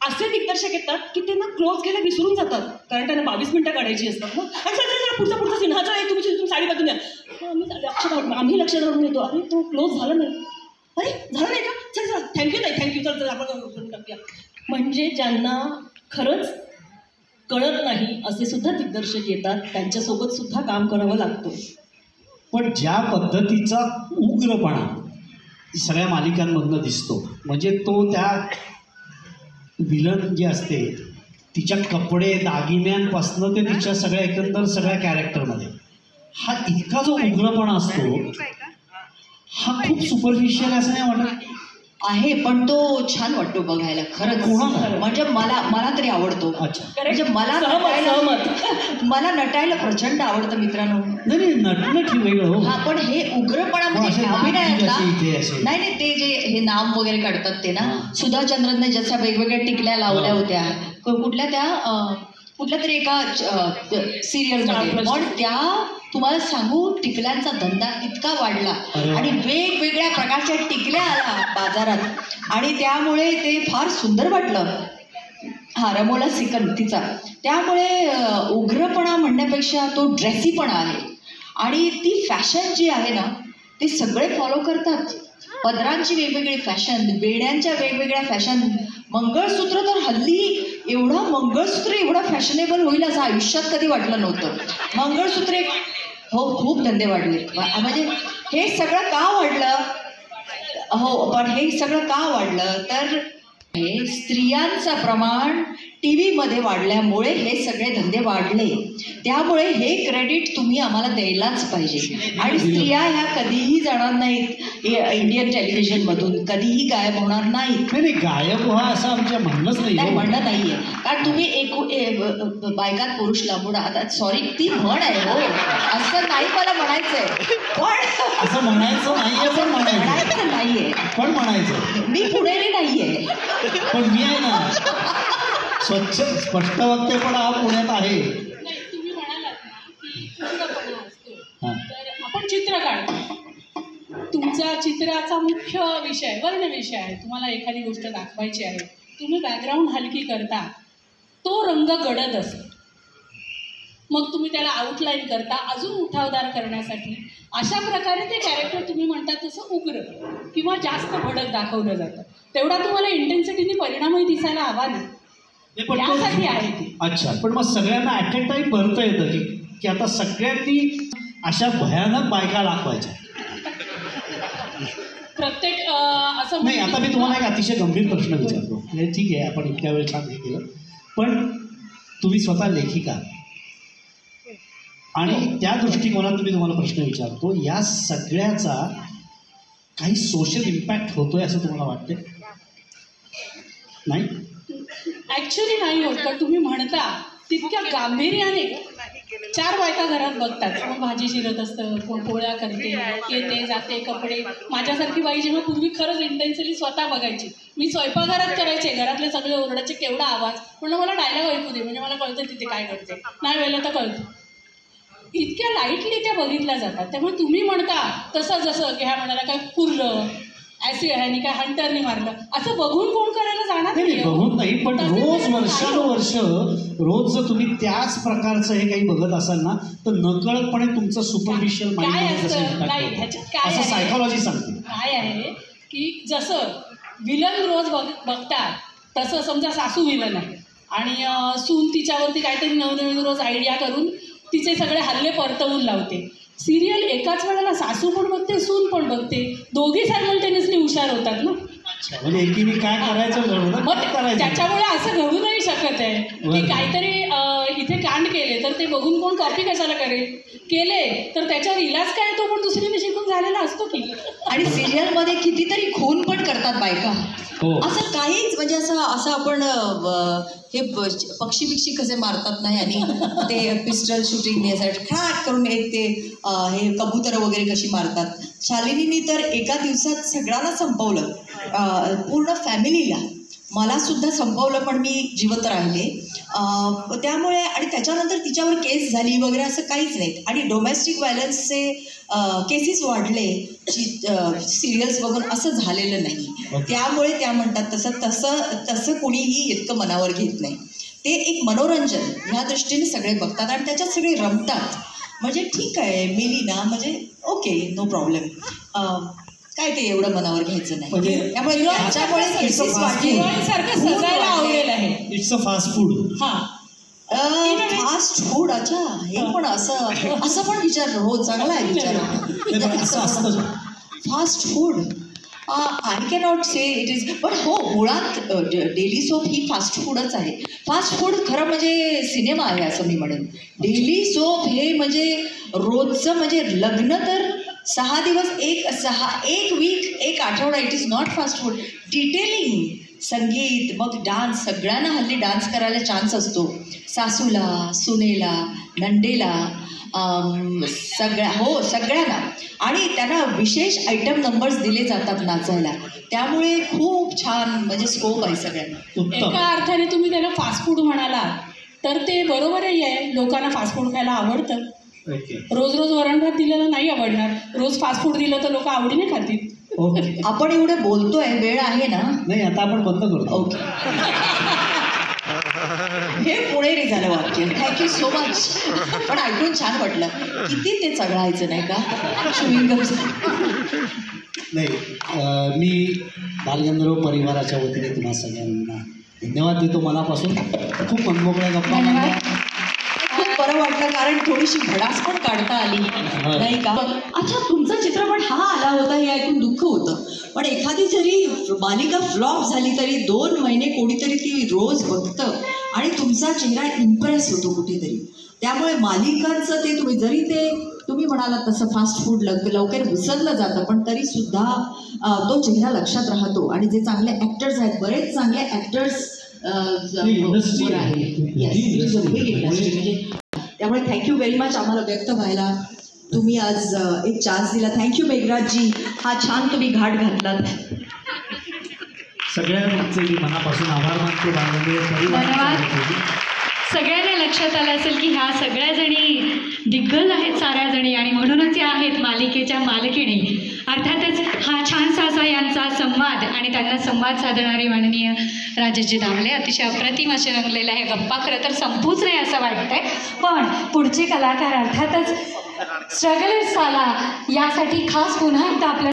असे दिग्दर्शक येतात की ते ना क्लोज केलं विसरून जातात, कारण त्यांना 22 मिनिटं काढायची असतात ना. पुढचा सीन हा आहे, तुम्ही साडी बाजून द्या. आम्ही लक्ष धरून येतो, अरे तो क्लोज झाला नाही, अरे झालं नाही का, चल थँक्यू नाही, थँक्यू चल आपण टाकूया. म्हणजे ज्यांना खरंच कळत नाही असे सुद्धा दिग्दर्शक येतात, त्यांच्यासोबत सुद्धा काम करावं लागतं. पण ज्या पद्धतीचा उग्रपणा सगळ्या मालिकांमधनं दिसतो, म्हणजे तो त्या विलन जी असते तिच्या कपडे दागिन्यांपासनं ते तिच्या सगळ्या एकंदर सगळ्या कॅरेक्टरमध्ये हा इतका जो उग्रपणा असतो, हा खूप सुपरफिशियल असं नाही वाटत आहे, पण तो छान वाटतो बघायला खरंच. म्हणजे मला तरी आवडतो. म्हणजे मला नटायला प्रचंड आवडतं मित्रांनो. नाही नटणं वेगळं. हा, पण हे उग्रपणा म्हणजे अभिनयातला नाही, ते जे हे नाम वगैरे काढतात ते ना, सुधा चंद्रनने ज्याच्या वेगवेगळ्या टिकल्या लावल्या होत्या कुठल्या तरी एका सिरियलमध्ये, पण त्या तुम्हाला सांगू टिकल्यांचा धंदा इतका वाढला आणि वेगवेगळ्या प्रकारच्या टिकल्या आल्या बाजारात, आणि त्यामुळे ते फार सुंदर वाटलं. हा, रमोला सिकन तिचा. त्यामुळे उग्रपणा म्हणण्यापेक्षा तो ड्रेसीपणा आहे. आणि ती फॅशन जी आहे ना, ते सगळे फॉलो करतात. पदरांची वेगवेगळी फॅशन, बेड्यांच्या वेगवेगळ्या फॅशन, मंगळसूत्र तर हल्ली मंगळसूत्र एवढं फॅशनेबल होईल असं आयुष्यात कधी वाटलं नव्हतं. मंगळसूत्रे हो खूप धंदे वाढले. म्हणजे हे सगळं का वाढलं, हो पण हे सगळं का वाढलं तर हे स्त्रियांचं प्रमाण TV मध्ये वाढल्यामुळे हे सगळे धंदे वाढले. त्यामुळे हे क्रेडिट तुम्ही आम्हाला द्यायलाच पाहिजे. आणि स्त्रिया ह्या कधीही जाणार नाहीत इंडियन टेलिव्हिजनमधून, कधीही गायब होणार नाहीत. नाही गायब व्हा असं आमच्या म्हणणंच नाही, म्हणणं नाही आहे. कारण तुम्ही बायकात पुरुष लांबून, आता सॉरी ती म्हण आहे हो, असं नाही मला म्हणायचंय, पण असं म्हणायचं नाहीये, पण म्हणायचं नाहीये, पण म्हणायचं. मी पुणेरी नाहीये, पण मी आहे ना स्वच्छ स्पष्ट वक्तेपणा हा पुण्यात आहे. तुम्ही म्हणालात ना की उग्रपणा असतो, तर आपण चित्र काढतो. तुमचा तुमच्या चित्राचा मुख्य विषय वर्णविषय आहे, तुम्हाला एखादी गोष्ट दाखवायची आहे, तुम्ही बॅकग्राऊंड हलकी करता, तो रंग गडद असतो, मग तुम्ही त्याला आउटलाईन करता अजून उठावदार करण्यासाठी. अशा प्रकारे ते कॅरेक्टर तुम्ही म्हणता तसं उग्र किंवा जास्त भडक दाखवलं जातं. तेवढा तुम्हाला इंटेन्सिटीने परिणामही दिसायला हवा ना, त्यासाठी आहे ती. अच्छा, पण मग सगळ्यांना ॲट अ टाईम भरता येतं की आता सगळ्यांनी अशा भयानक बायका दाखवायच्या? प्रत्येक असं नाही, आता मी तुम्हाला एक अतिशय गंभीर प्रश्न विचारतो. ठीक आहे, आपण इतक्या वेळ छान हे केलं, पण तुम्ही स्वतः लेखिका आणि त्या दृष्टिकोनात मी तुम्हाला प्रश्न विचारतो, या सगळ्याचा काही सोशल इम्पॅक्ट होतोय असं तुम्हाला वाटते? नाही, ॲक्च्युली नाही होत. पण तुम्ही म्हणता तितक्या गांभीर्याने 4 बायका घरात बघतात, कोण भाजी चिरत असतं, कोण पोळ्या करते, येते जाते, कपडे. माझ्यासारखी बाई जेव्हा पूर्वी खरंच इंटेन्सिली स्वतः बघायची, मी स्वयंपाकघरात करायचे, घरातले सगळे ओरडायचे केवढा आवाज, म्हणून मला डायलॉग ऐकू दे, म्हणजे मला कळतं तिथे काय करते, नाही वेळेला तर कळतं. इतक्या लाईटली त्या बघितल्या जातात. त्यामुळे तुम्ही म्हणता तसं जसं की ह्या म्हणाला काय पुरलं ॲसिड ह्यानी काय हंटरने मारलं, असं बघून कोण करायला जाणार नाही, बघून नाही, पण रोज वर्षानुवर्ष रोज जर तुम्ही त्याच प्रकारचं हे काही बघत असाल ना, तर नकळतपणे तुमचं सुपरफिशियल काय असतं नाही ह्याच्यात काय असं सायकोलॉजी सांगते. काय आहे की जसं विलन रोज बघतात तसं समजा सासू विलन आहे आणि सून तिच्यावरती काहीतरी नवनवीन रोज आयडिया करून तिचे सगळे हल्ले परतवून लावते. सिरियल एकाच वेळेला सासू पण बघते, सून पण बघते, दोघी सायमल्टेनियसली हुशार होतात ना. म्हणजे एकीने काय करायचं मग त्याच्यामुळे असं घडू नाही शकत आहे की काहीतरी इथे कांड केले तर ते बघून कोण कॉपी कशाला करेल, केले तर त्याच्यावर इलाज काय तो पण दुसरीने शिकून झालेला असतो की. आणि सिरियलमध्ये कितीतरी खून पण करतात बायका. असं काहीच म्हणजे असं आपण हे पक्षी बिक्षी कसे मारतात नाही आणि ते पिस्टल शूटिंग यासाठी खॅट करून ते हे कबूतर वगैरे कशी मारतात. शालिनीनी तर एका दिवसात सगळ्यांना संपवलं, पूर्ण फॅमिलीला. मला सुद्धा संपवलं, पण मी जिवंत राहिले. त्यामुळे आणि त्याच्यानंतर तिच्यावर केस झाली वगैरे असं काहीच नाही. आणि डोमेस्टिक व्हायलन्सचे केसेस वाढले सिरियल्स बघून, असं झालेलं नाही. त्यामुळे त्या म्हणतात तसं कोणीही इतकं मनावर घेत नाही. ते एक मनोरंजन ह्या दृष्टीने सगळे बघतात आणि त्याच्यात सगळे रमतात. म्हणजे ठीक आहे मेली ना, म्हणजे ओके नो प्रॉब्लेम, काय ते एवढं मनावर घ्यायचं नाही. त्यामुळे त्याच्यामुळे केसेस वाढले. सजायला आवडेल आहे. It's a fast food. Fast food. अच्छा, हे पण असं पण विचारलं. हो, चांगला आहे विचार. Fast food I cannot say it is, पण हो मुळात डेली सोप ही फास्ट फूडच आहे. फास्ट फूड खरं म्हणजे सिनेमा आहे असं मी म्हणेन. डेली सोप हे म्हणजे रोजचं, म्हणजे लग्न तर 6 दिवस, एक वीक, एक आठवडा, it is not fast food. Detailing, संगीत, मग डान्स. सगळ्यांना हल्ली डान्स करायला चान्स असतो, सासूला, सुनेला, नंडेला, सगळ्यांना. आणि त्यांना विशेष आयटम नंबर्स दिले जातात नाचायला. त्यामुळे खूप छान म्हणजे स्कोप आहे सगळ्यांना. एका अर्थाने तुम्ही त्याला फास्ट फूड म्हणाला तर ते बरोबरही आहे. लोकांना फास्ट फूड खायला आवडतं. रोज रोज वरण भात दिलेलं नाही आवडणार, रोज फास्ट फूड दिलं तर लोक आवडीने खातील. आपण एवढे बोलतोय, वेळ आहे ना? नाही, आता आपण बंद करतो. ओके, हे पुणेरी झालं वाक्य. Thank you so much. पण ऐकून छान वाटलं. किती ते चढायचं नाही का नाही. मी बालगंधर्व परिवाराच्या वतीने तुम्हा सगळ्यांना धन्यवाद देतो मनापासून. खूप मनमोकळ्या गप्पा मारल्या. खूप बरं वाटलं, कारण थोडीशी भडास पण काढता आली नाही का. अच्छा, तुमचा चित्रपट हा आला होता हे ऐकून दुःख होतं. पण एखादी जरी मालिका फ्लॉप झाली तरी 2 महिने कोणीतरी ती रोज बघतं आणि तुमचा चेहरा इम्प्रेस होतो कुठेतरी. त्यामुळे मालिकांचं ते तुम्ही म्हणालात तसं फास्ट फूड लवकर विसरलं जातं, पण तरीसुद्धा तो चेहरा लक्षात राहतो. आणि जे चांगले ॲक्टर्स आहेत, बरेच चांगले ॲक्टर्स इंडस्ट्री आहे. म्हणजे त्यामुळे थँक्यू व्हेरी मच आम्हाला व्यक्त व्हायला तुम्ही आज एक चान्स दिला. थँक्यू मेघराजजी, हा छान तुम्ही घाट घातलात. सगळ्यांचे मी मनापासून आभार मानतो. सगळ्यांना लक्षात आलं असेल की ह्या सगळ्या जणी दिग्गज आहेत साऱ्या जणी आणि म्हणूनच या आहेत मालिकेच्या मालकिणी. अर्थातच हा छानसा असा यांचा संवाद आणि त्यांना संवाद साधणारे माननीय राजेशजी दामले अतिशय अप्रतिम असे रंगलेले आहे. गप्पा खरं तर संपूच नाही असं वाटतंय, पण पुढचे कलाकार अर्थातच स्ट्रगलर्स आला यासाठी खास पुन्हा एकदा आपल्या